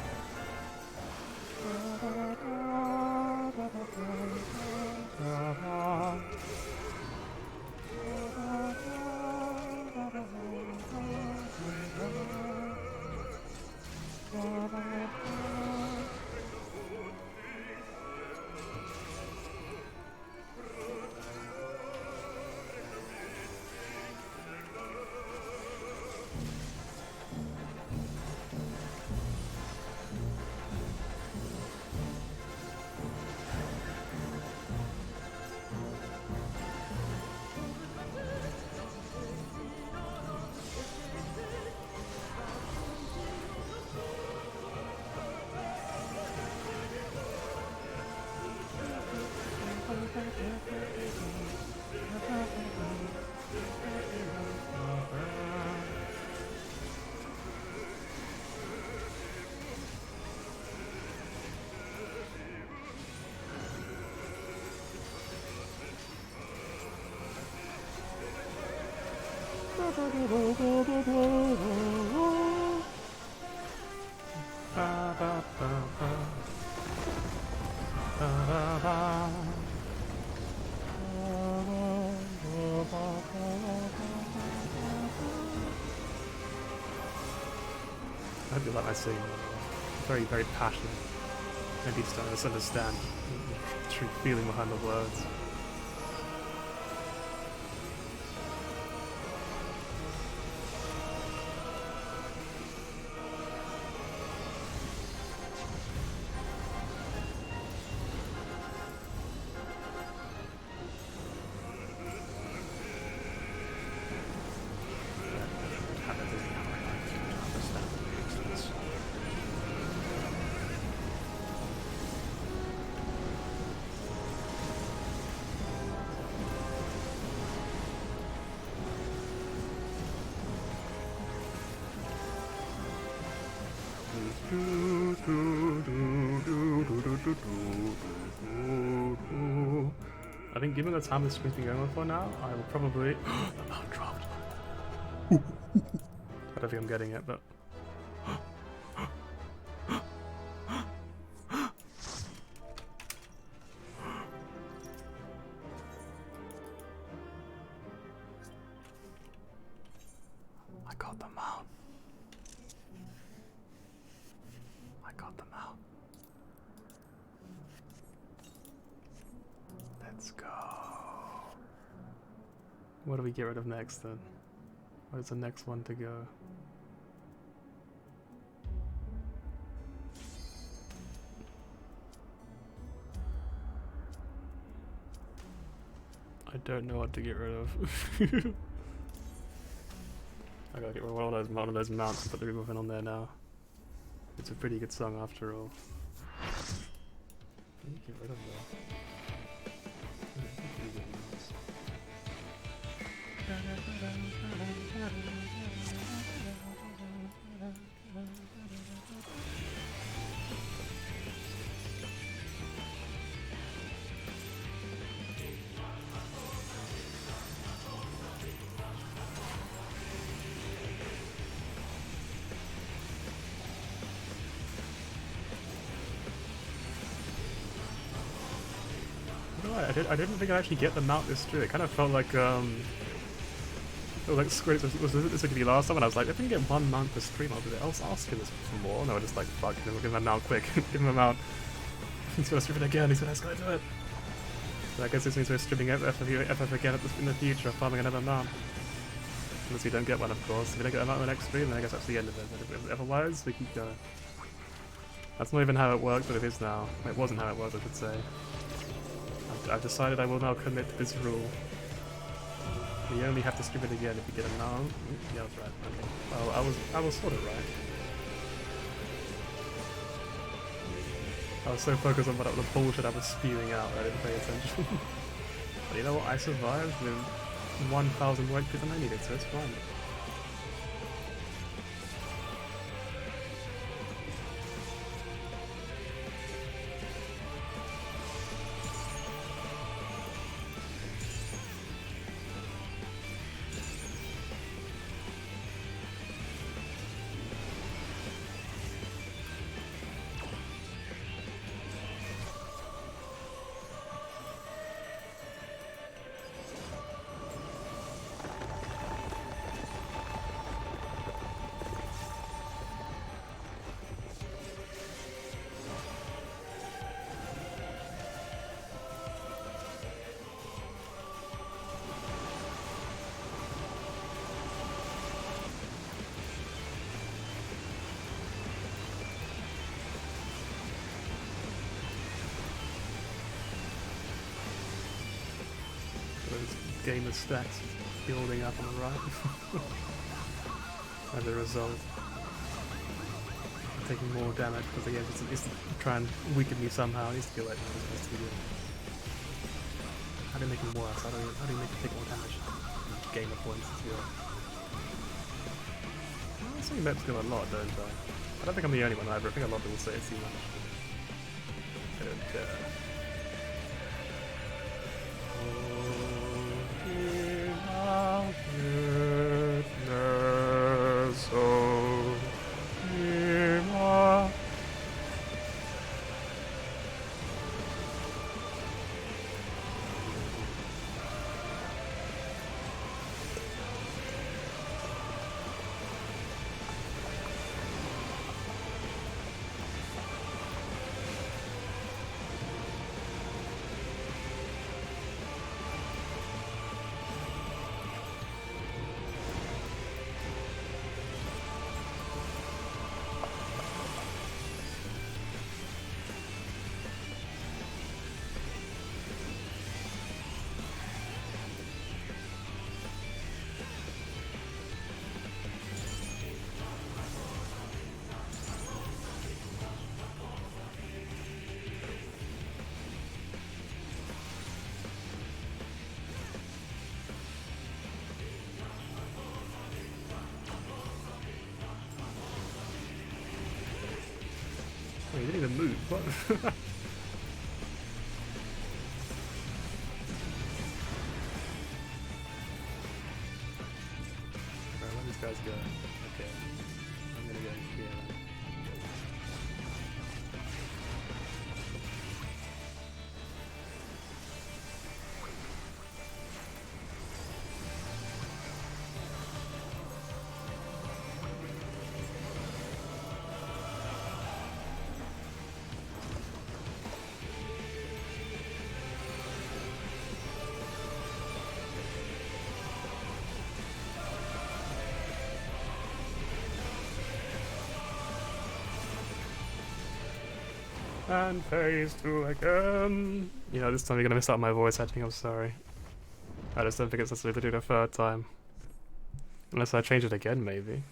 Speaker 1: I hope you like my singing. Very, very passionate. Maybe starting to understand the true feeling behind the words. I think given the time this screen's been going on for now, I will probably... the mount dropped. I don't think I'm getting it, but... I got the mount. I got them out. Let's go. What do we get rid of next then? What is the next one to go? I don't know what to get rid of. I gotta get rid of one of those mounts and put the ribbon on there now. It's a pretty good song after all. What do you get rid of though? I didn't think I'd actually get the mount this through. It kind of felt like it was like Squid was this going to be last time, and I was like, if we can get one mount per stream, I'll ask him this for more. And I was just like, fuck, give him a mount quick, give him a mount. He's gonna stream it again. He's gonna do it. So I guess this means we're streaming FF again in the future, farming another mount. Unless we don't get one, of course. If we don't get a mount in the next stream, then I guess that's the end of it. But otherwise, we keep going. That's not even how it works, but it is now. It wasn't how it was, I should say. I've decided I will now commit to this rule. We only have to stream it again if we get a mount. Yeah, I was right. Okay. Well, I was sort of right. I was so focused on the bullshit I was spewing out that I didn't pay attention. But you know what? I survived with 1,000 work than I needed, so it's fine. Game of stacks building up on the right. As a result, I'm taking more damage because the game is to try and weaken me somehow. It needs to be like that. It's supposed to be good. How do you make it worse? How do you make it take more damage? And gain the points as well. I see maps do a lot, don't I? I don't think I'm the only one either. I think a lot of people say it's too much. I don't care. You need to move. What? Alright, where these guys go? Okay. I'm gonna go here then. And phase 2 again. Yeah, this time you're gonna miss out on my voice acting, I'm sorry. I just don't think it's necessary to do the third time. Unless I change it again, maybe.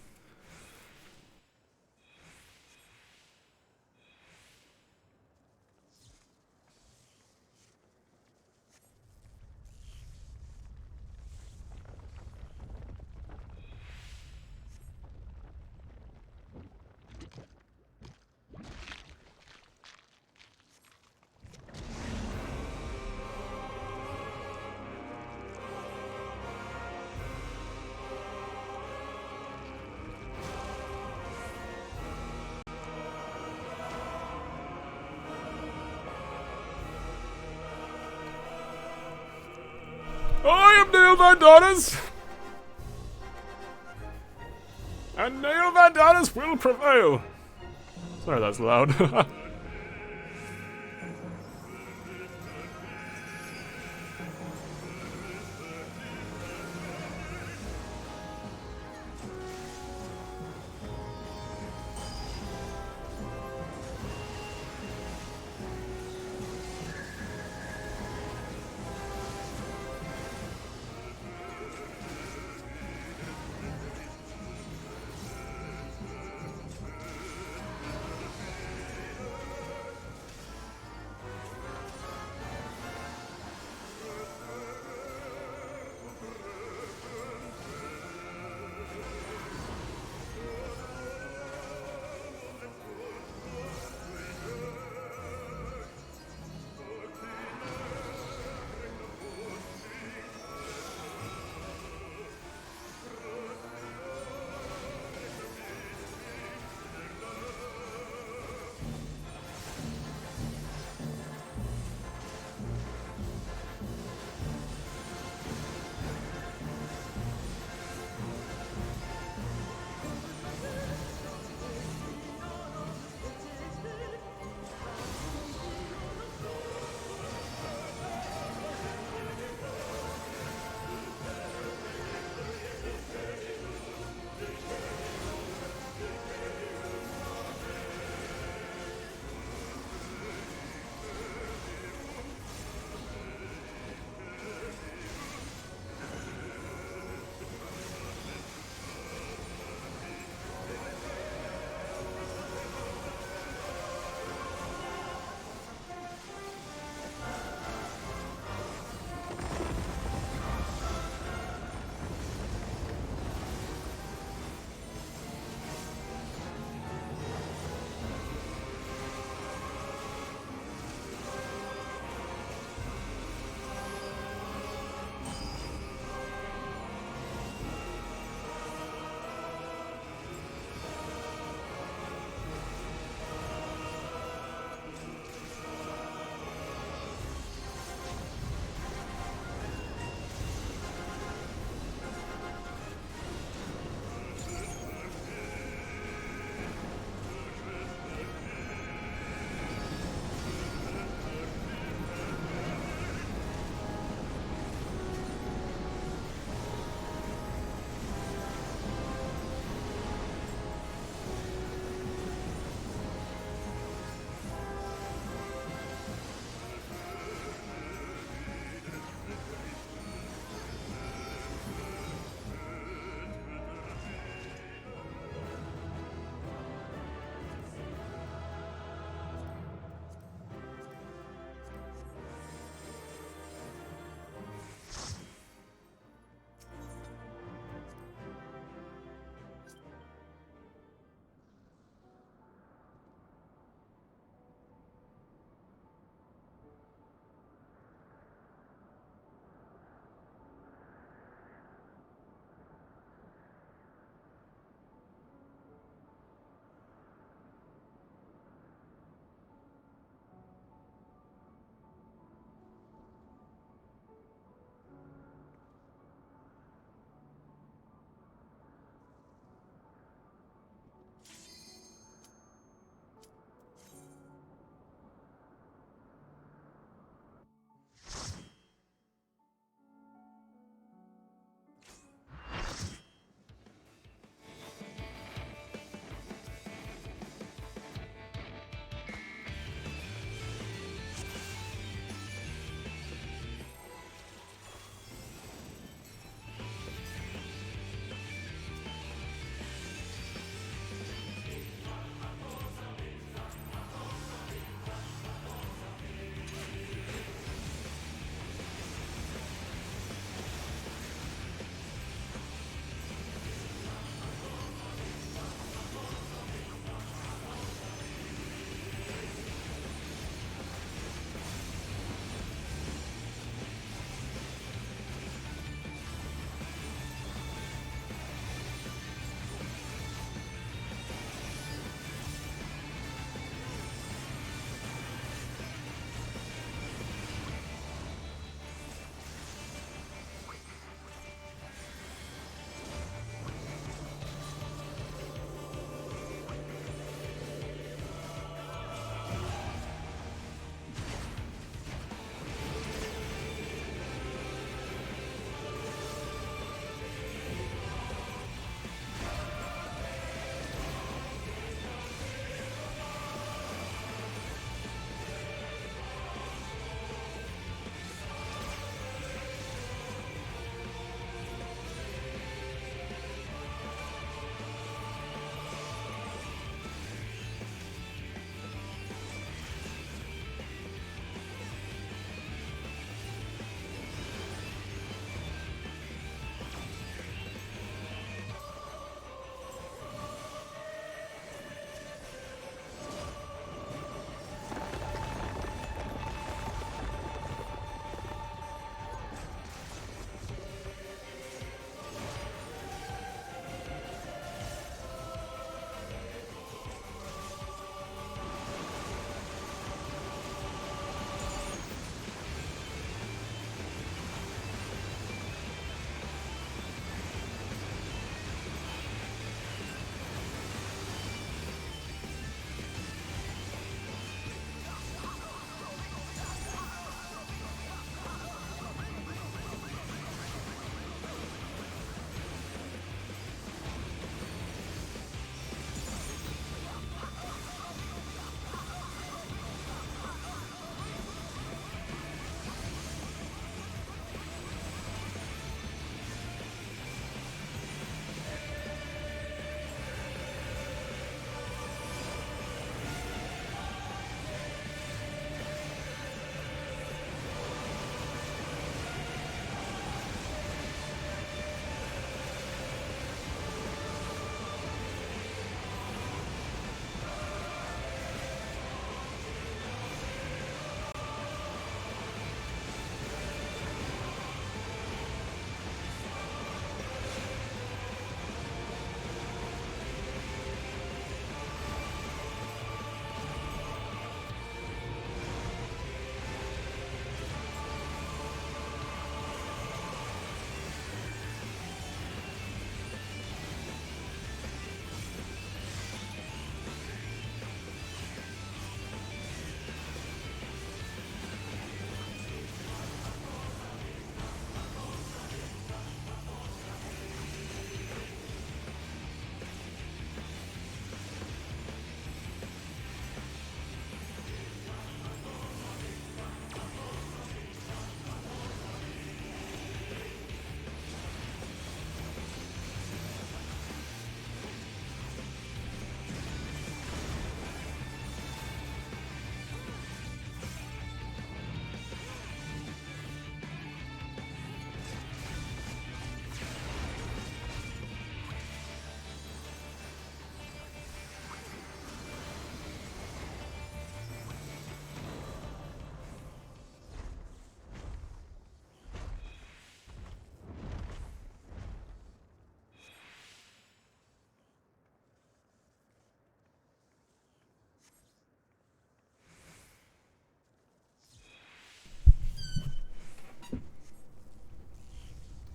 Speaker 1: I am Neil Vandanis! And Neil Vandanis will prevail! Sorry, that's loud.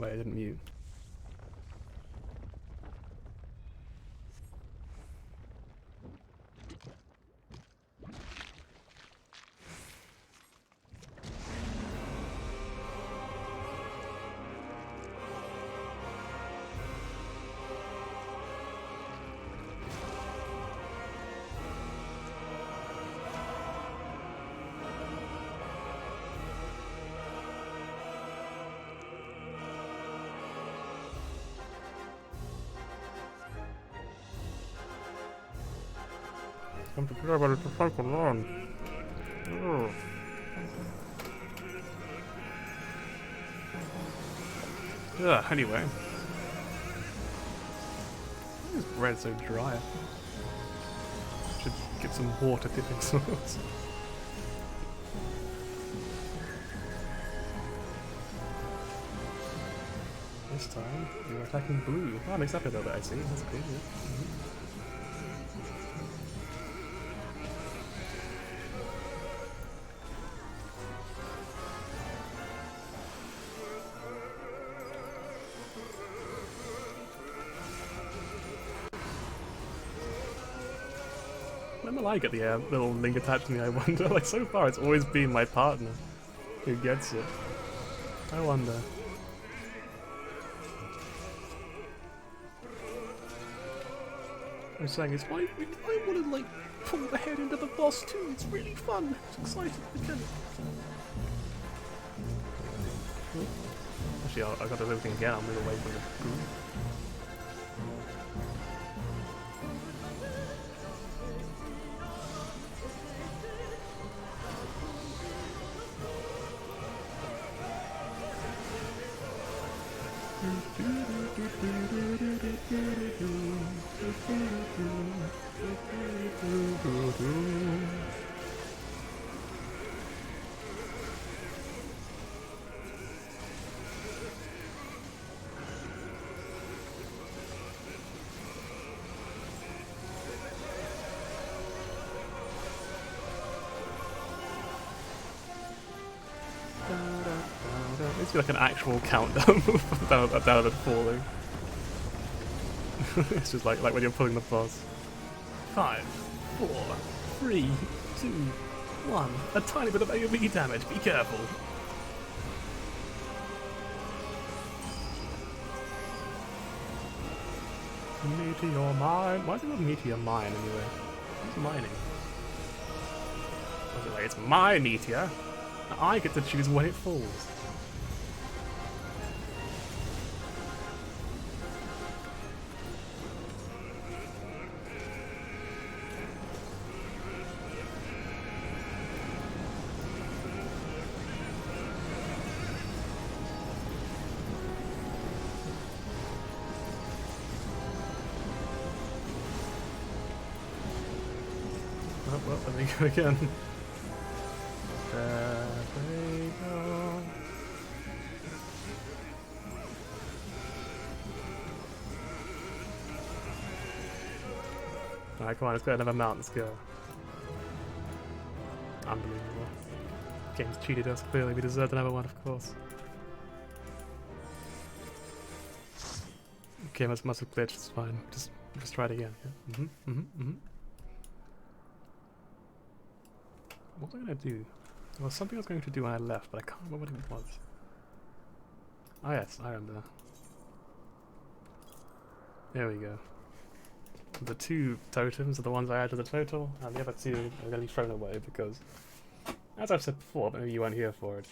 Speaker 1: Wait, I didn't mute. Come to play, but it's a cycle on. Yeah, anyway. Why is bread so dry? Should get some water dipping sauce. This time, you're attacking blue. Oh, mixed up a little bit, I see. That's cool, yeah. When will I get the little link attached to me, I wonder? Like, so far it's always been my partner who gets it. I wonder. I'm saying it's I want to, like, pull the head into the boss too. It's really fun. It's exciting. Actually, I got to do everything again. I'll move away from the group. It's like an actual countdown down at falling. It's just like when you're pulling the boss. 5, 4, 3, 2, 1. A tiny bit of AoE damage. Be careful. Meteor mine. Why is it called meteor mine anyway? Who's mining? Was it like it's my meteor? And I get to choose when it falls. Oh, well, let me go again. There we go. Alright, come on, let's go another mount, let's go. Unbelievable. Game's cheated us, clearly. We deserved another one, of course. Okay, must have glitched, it's fine. Just try it again. Yeah. What was I going to do? There was something I was going to do when I left, but I can't remember what it was. Oh yes, I remember. There we go. The 2 totems are the ones I added to the total, and the other 2 are going to be thrown away because, as I've said before, but maybe you weren't here for it,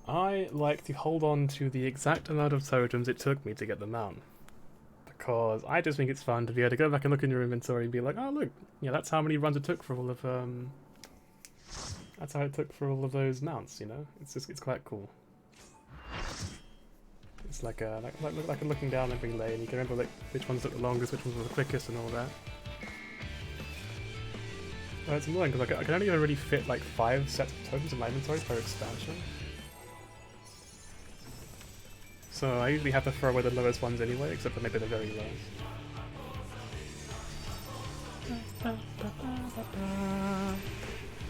Speaker 1: I like to hold on to the exact amount of totems it took me to get the mount. Because I just think it's fun to be able to go back and look in your inventory and be like, oh look, yeah, that's how many runs it took for all of that's how it took for all of those mounts, you know? It's quite cool. It's like like looking down every lane, you can remember like which ones took the longest, which ones were the quickest and all that. Well, it's annoying because I can only really fit like 5 sets of tokens in my inventory per expansion. So I usually have to throw away the lowest ones anyway, except for maybe the very lowest.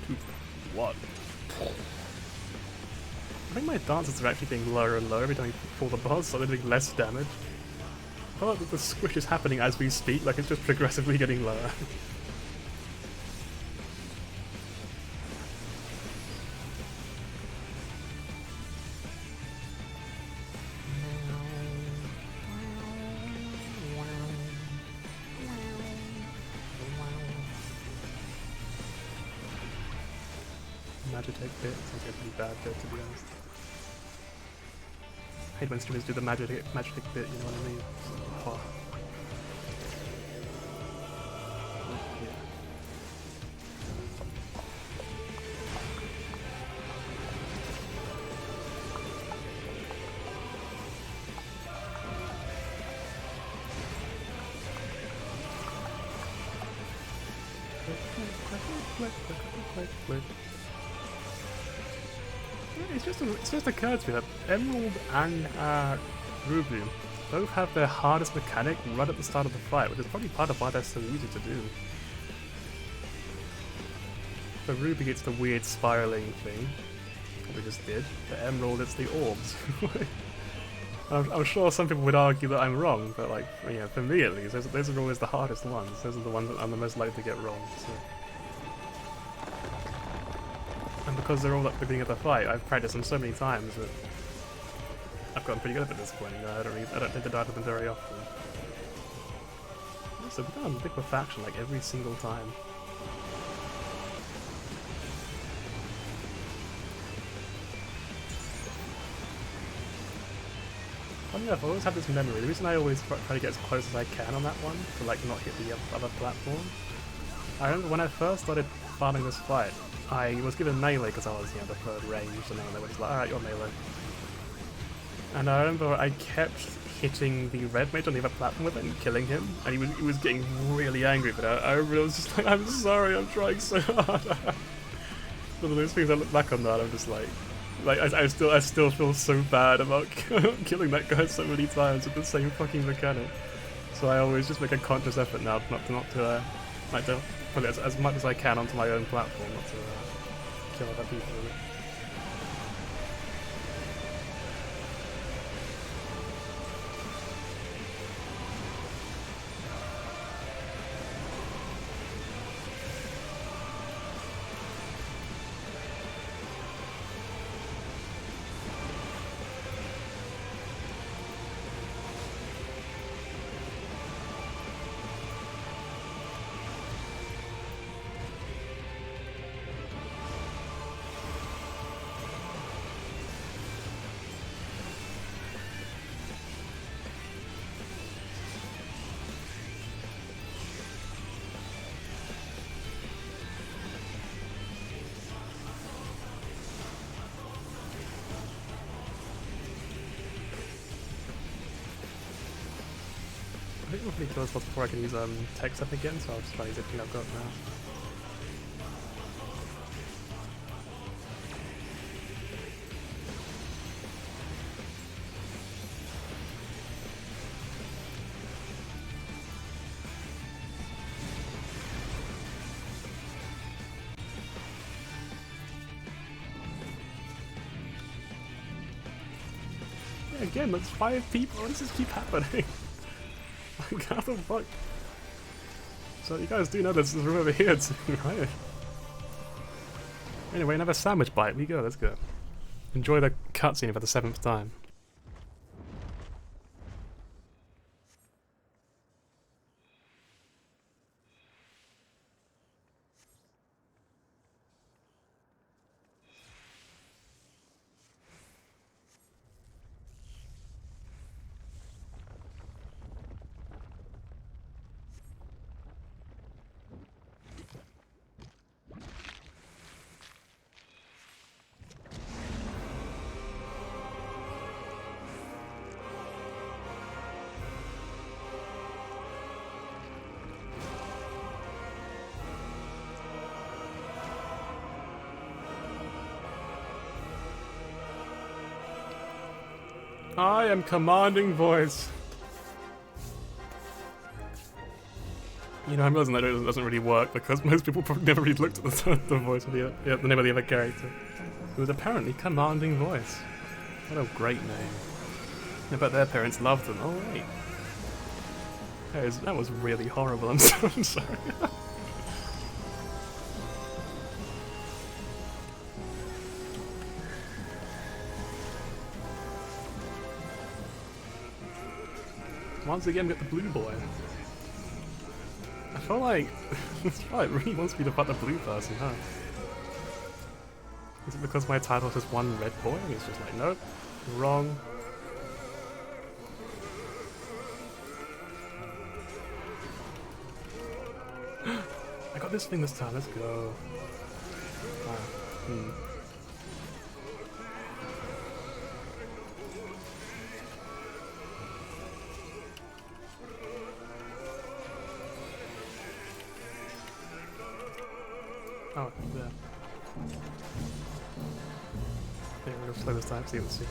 Speaker 1: 2, 1. think my dances are actually getting lower and lower every time you pull the boss, so they're doing less damage. I feel like the squish is happening as we speak, like it's just progressively getting lower. Magitech bit, sounds like a pretty bad bit to be honest. I hate when streamers do the Magitech bit, you know what I mean? Oh. Click. It's just occurred to me that Emerald and Ruby both have their hardest mechanic right at the start of the fight, which is probably part of why they're so easy to do. The Ruby gets the weird spiraling thing that we just did. The Emerald it's the orbs. I'm sure some people would argue that I'm wrong, but like, yeah, for me at least, those are always the hardest ones. Those are the ones that I'm the most likely to get wrong. So. And because they're all at the beginning of the fight, I've practiced them so many times that I've gotten pretty good at this point. I don't tend to die to them very often. So we've done liquefaction like every single time. Funny enough, I always have this memory. The reason I always try to get as close as I can on that one, to like not hit the other platform. I remember when I first started farming this fight, I was given melee because I was, the third range, and then they were just like, alright, you're melee. And I remember I kept hitting the red mage on the other platform with it and killing him, and he was getting really angry, but I remember I was just like, I'm sorry, I'm trying so hard. One of those things I look back on that, I'm just like I still feel so bad about killing that guy so many times with the same fucking mechanic. So I always just make a conscious effort now not to put it as much as I can onto my own platform, not to kill other people with it. I think we'll pretty close before I can use Ketchup again, so I'll just try to use everything I've got now. Yeah, again, that's 5 people. Why does this keep happening? Like, how the fuck? So you guys do know there's a room over here too, right? Anyway, another sandwich bite. We go, let's go. Enjoy the cutscene for the 7th time. I am commanding voice. You know, I'm realizing that it doesn't really work because most people probably never really looked at the voice of the name of the other character. It was apparently Commanding Voice. What a great name. I bet their parents loved them. Oh wait. That was really horrible, I'm sorry. Once again, we got the blue boy. I feel like it really wants me to fuck the blue person, huh? Is it because my title is one red boy and it's just like, nope, wrong. I got this thing this time, let's go. Oh, there. Okay, we're gonna slow this time, see what we see.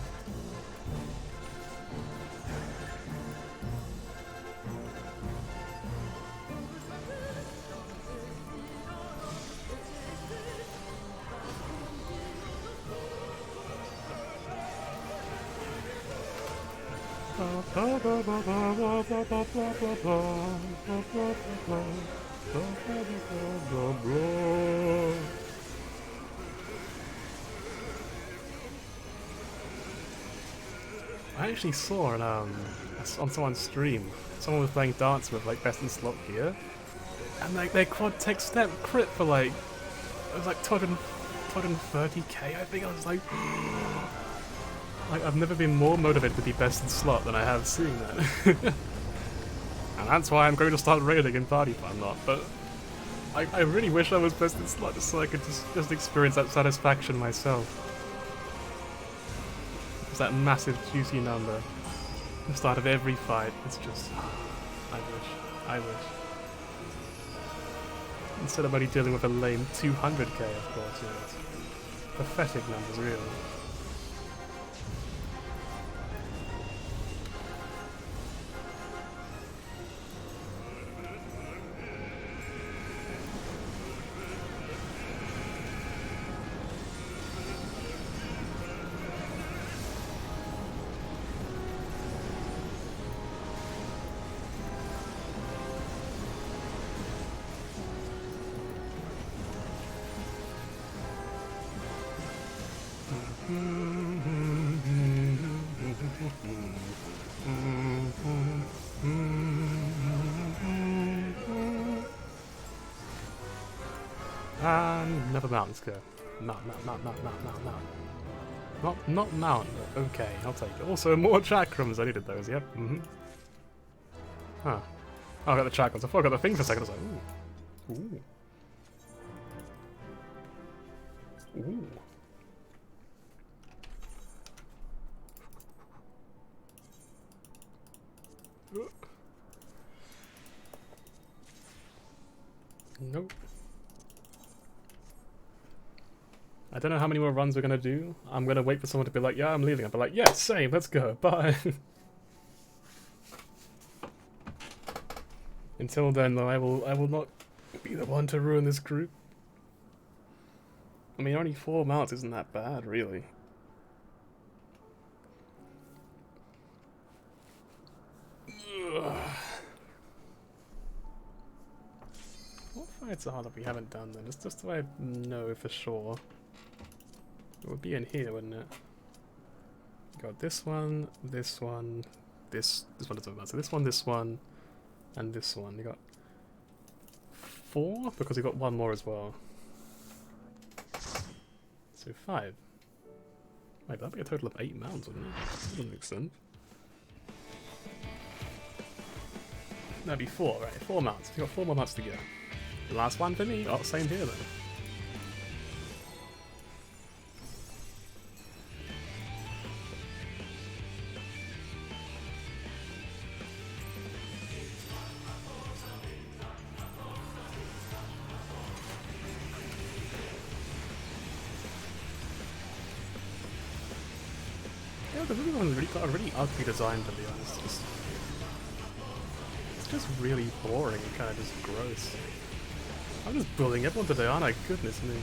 Speaker 1: I actually saw on someone's stream, someone was playing dance with like best in slot gear, and like their quad tech step crit for like, it was like 230k I think. I was like, I've never been more motivated to be best in slot than I have seeing that. And that's why I'm going to start raiding in party fun not, but I really wish I was best in slot just so I could just experience that satisfaction myself. It's that massive juicy number at the start of every fight. It's just, I wish. Instead of only dealing with a lame 200k of course, you know, it's pathetic numbers really. Another mount, let's go. Mount. Not mount, but okay, I'll take it. Also, more chakrams, I needed those, yep. Huh. Oh, I got the chakrams, I thought I got the thing for a second, I was like, ooh. Nope. I don't know how many more runs we're gonna do. I'm gonna wait for someone to be like, yeah, I'm leaving. I'll be like, yeah, same, let's go, bye. Until then, though, I will not be the one to ruin this group. I mean, only 4 mounts isn't that bad, really. What fights are that we haven't done then? It's just so I know for sure. It would be in here, wouldn't it? Got this one, this one, this one doesn't matter. So this one, and this one. You got 4 because we got 1 more as well. So 5. Wait, that'd be a total of 8 mounts, wouldn't it? That doesn't make sense. That'd be 4, right? 4 mounts. We got 4 more mounts to go. The last one for me. Oh, same here then. Yeah, the really one's really got a really ugly design, to be honest. It's just really boring and kind of just gross. I'm just bullying everyone today, aren't I? Goodness me.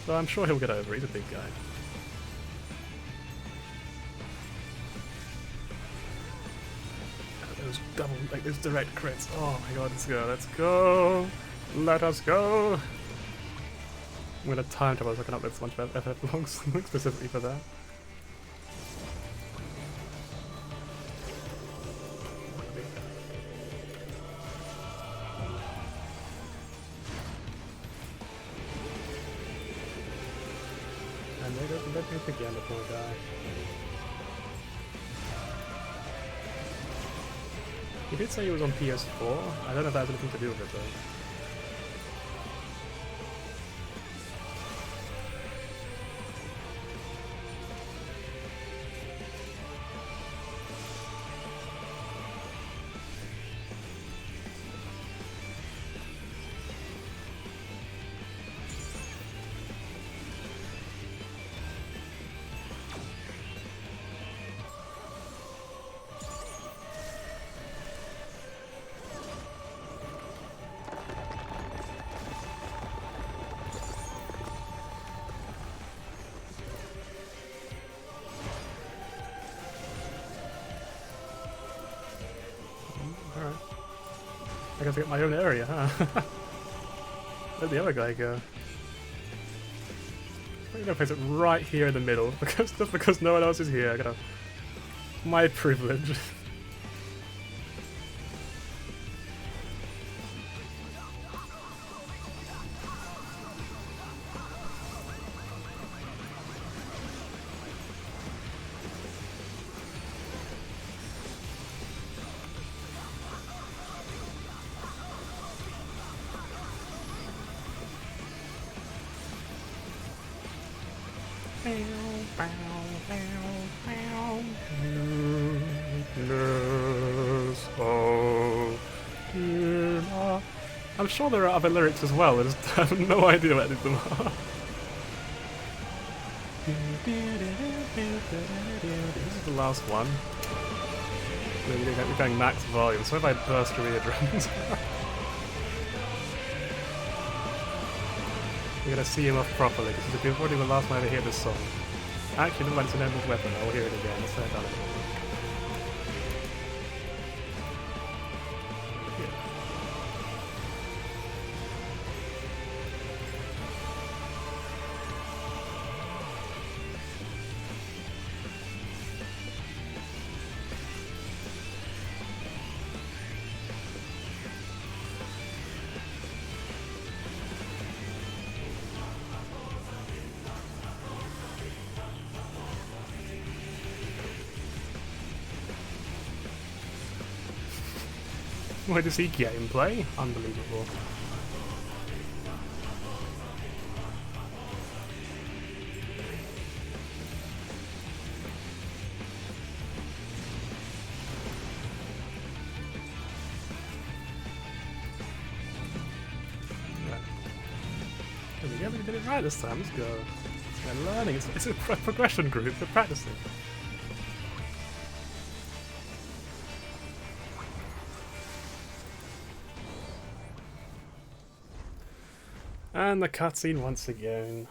Speaker 1: So I'm sure he'll get over it. He's a big guy. Those double, like those direct crits. Oh my god, let's go, let's go! Let us go! I'm gonna time travel so I can upload so much FF vlogs specifically for that. And they don't let me pick again before I die. He did say he was on PS4. I don't know if that has anything to do with it though. I guess I get my own area, huh? Where'd the other guy go? I'm gonna place it right here in the middle, because just because no one else is here. I gotta... My privilege. I'm sure there are other lyrics as well, I just have no idea what any of them are. This is the last one. We're going max volume, so if I burst your eardrums. You're gonna see him off properly, because it'll be already the last time I ever hear this song. Actually, never mind, it's an endless weapon, I'll hear it again, let's say it down. Where does he gameplay? Unbelievable. There we go, we did it right this time, let's go. We're learning, it's a progression group, we're practicing. And the cutscene once again.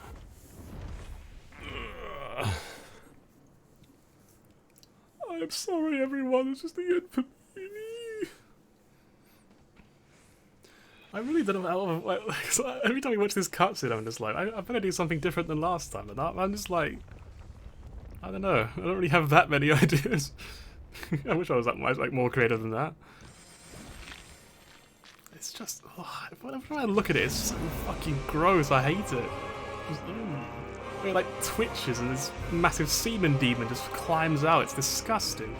Speaker 1: I'm sorry everyone, it's just the end for me. I really don't know how, every time we watch this cutscene I'm just like, I better do something different than last time, and I'm just like, I don't know, I don't really have that many ideas. I wish I was like more creative than that. It's just, whenever I look at it, it's so fucking gross, I hate it. Just, it like twitches and this massive semen demon just climbs out, it's disgusting.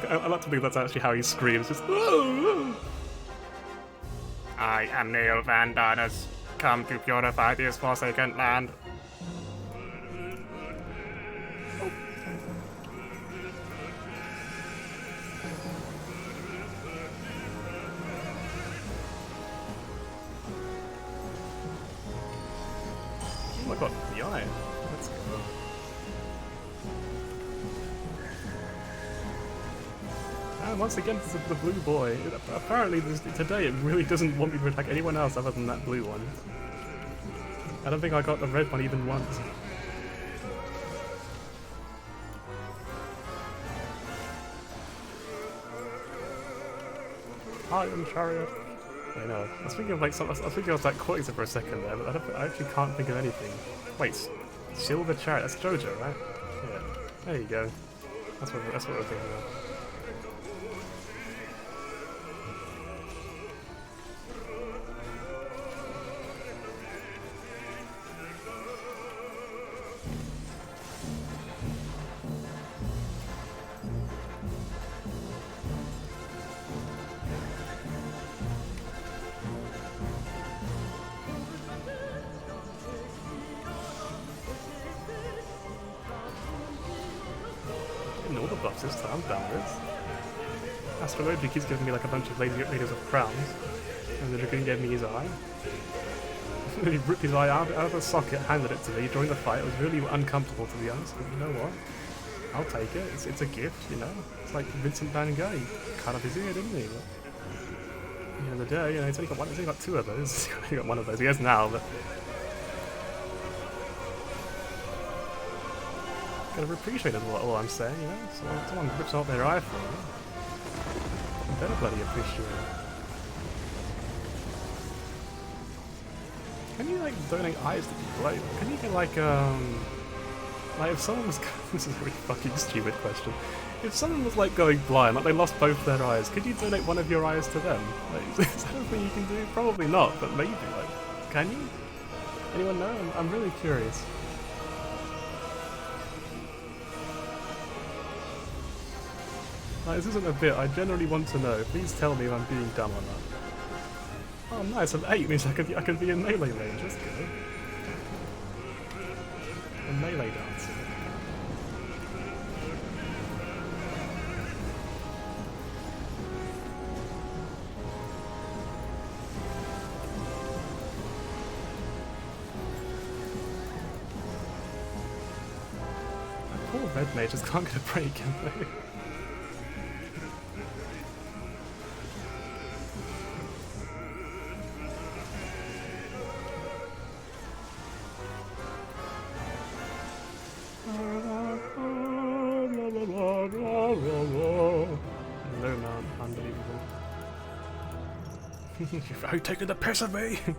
Speaker 1: I like to think that's actually how he screams, just I am Neo Van Darnus, come to purify this forsaken land. Oh my god, the once again, it's the blue boy. Apparently, today it really doesn't want me to attack anyone else other than that blue one. I don't think I got the red one even once. Iron Chariot. I know. I was thinking of like I was thinking of like quoting it for a second there, but I actually can't think of anything. Wait, Silver Chariot. That's Jojo, right? Yeah. There you go. That's what we're thinking of. All the buffs this time, downwards. Astrology keeps giving me like a bunch of ladies of crowns, and the Dragoon gave me his eye. He ripped his eye out of the socket, handed it to me during the fight. It was really uncomfortable, to be honest, but you know what? I'll take it. It's a gift, you know? It's like Vincent van Gogh. He cut off his ear, didn't he? But at the end of the day, you know, he's only got two of those. He's only got one of those. He has now, but gotta appreciate it, all I'm saying, you know? So if someone rips out their eye for me, you better bloody appreciate it. Can you, like, donate eyes to people? Like, can you get, like if someone was... This is a really fucking stupid question. If someone was, like, going blind, like they lost both their eyes, could you donate one of your eyes to them? Like, is that a thing you can do? Probably not, but maybe, like, can you? Anyone know? I'm really curious. Like, this isn't a bit, I generally want to know. Please tell me if I'm being dumb or not. Oh nice, an 8 means I can be in melee range, that's good. A melee dancer. Poor red mages can't get a break, can they? No mount, unbelievable. Are you taking the piss of me? You're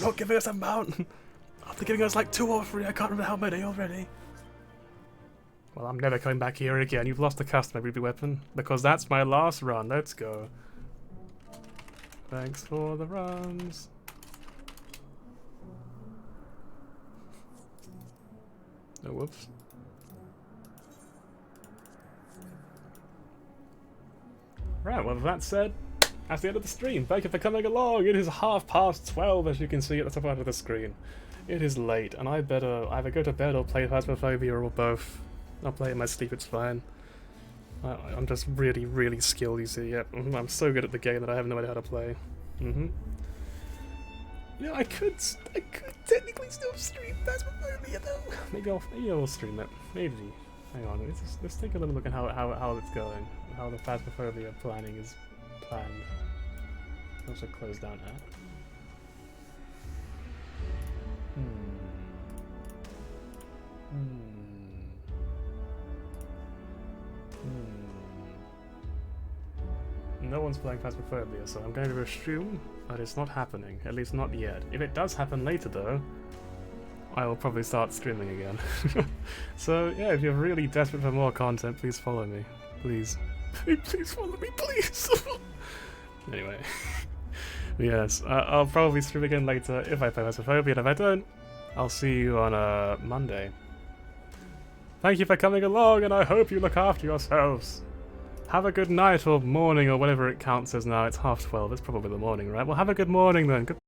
Speaker 1: not giving us a mount! After giving us like 2 or 3, I can't remember how many already. Well, I'm never coming back here again. You've lost the customer, ruby weapon. Because that's my last run. Let's go. Thanks for the runs. Oh, whoops. Right, well, with that said, that's the end of the stream. Thank you for coming along. It is 12:30, as you can see at the top part of the screen. It is late, and I better either go to bed or play Phasmophobia or both. I'll play in my sleep, it's fine. I'm just really, really skilled, you see. Yep, I'm so good at the game that I have no idea how to play. You know, I could technically still stream Phasmophobia though. Maybe I'll stream it. Maybe. Hang on, let's take a little look at how it's going. How the Phasmophobia planning is planned. Also close down app. No one's playing Phasmophobia, so I'm going to assume that it's not happening. At least not yet. If it does happen later though, I will probably start streaming again. So yeah, if you're really desperate for more content, please follow me. Please. Please follow me, please! Anyway. Yes, I'll probably stream again later if I play Phasmophobia, and if I don't, I'll see you on Monday. Thank you for coming along, and I hope you look after yourselves. Have a good night or morning or whatever it counts as now. It's 12:30. It's probably the morning, right? Well, have a good morning then. Good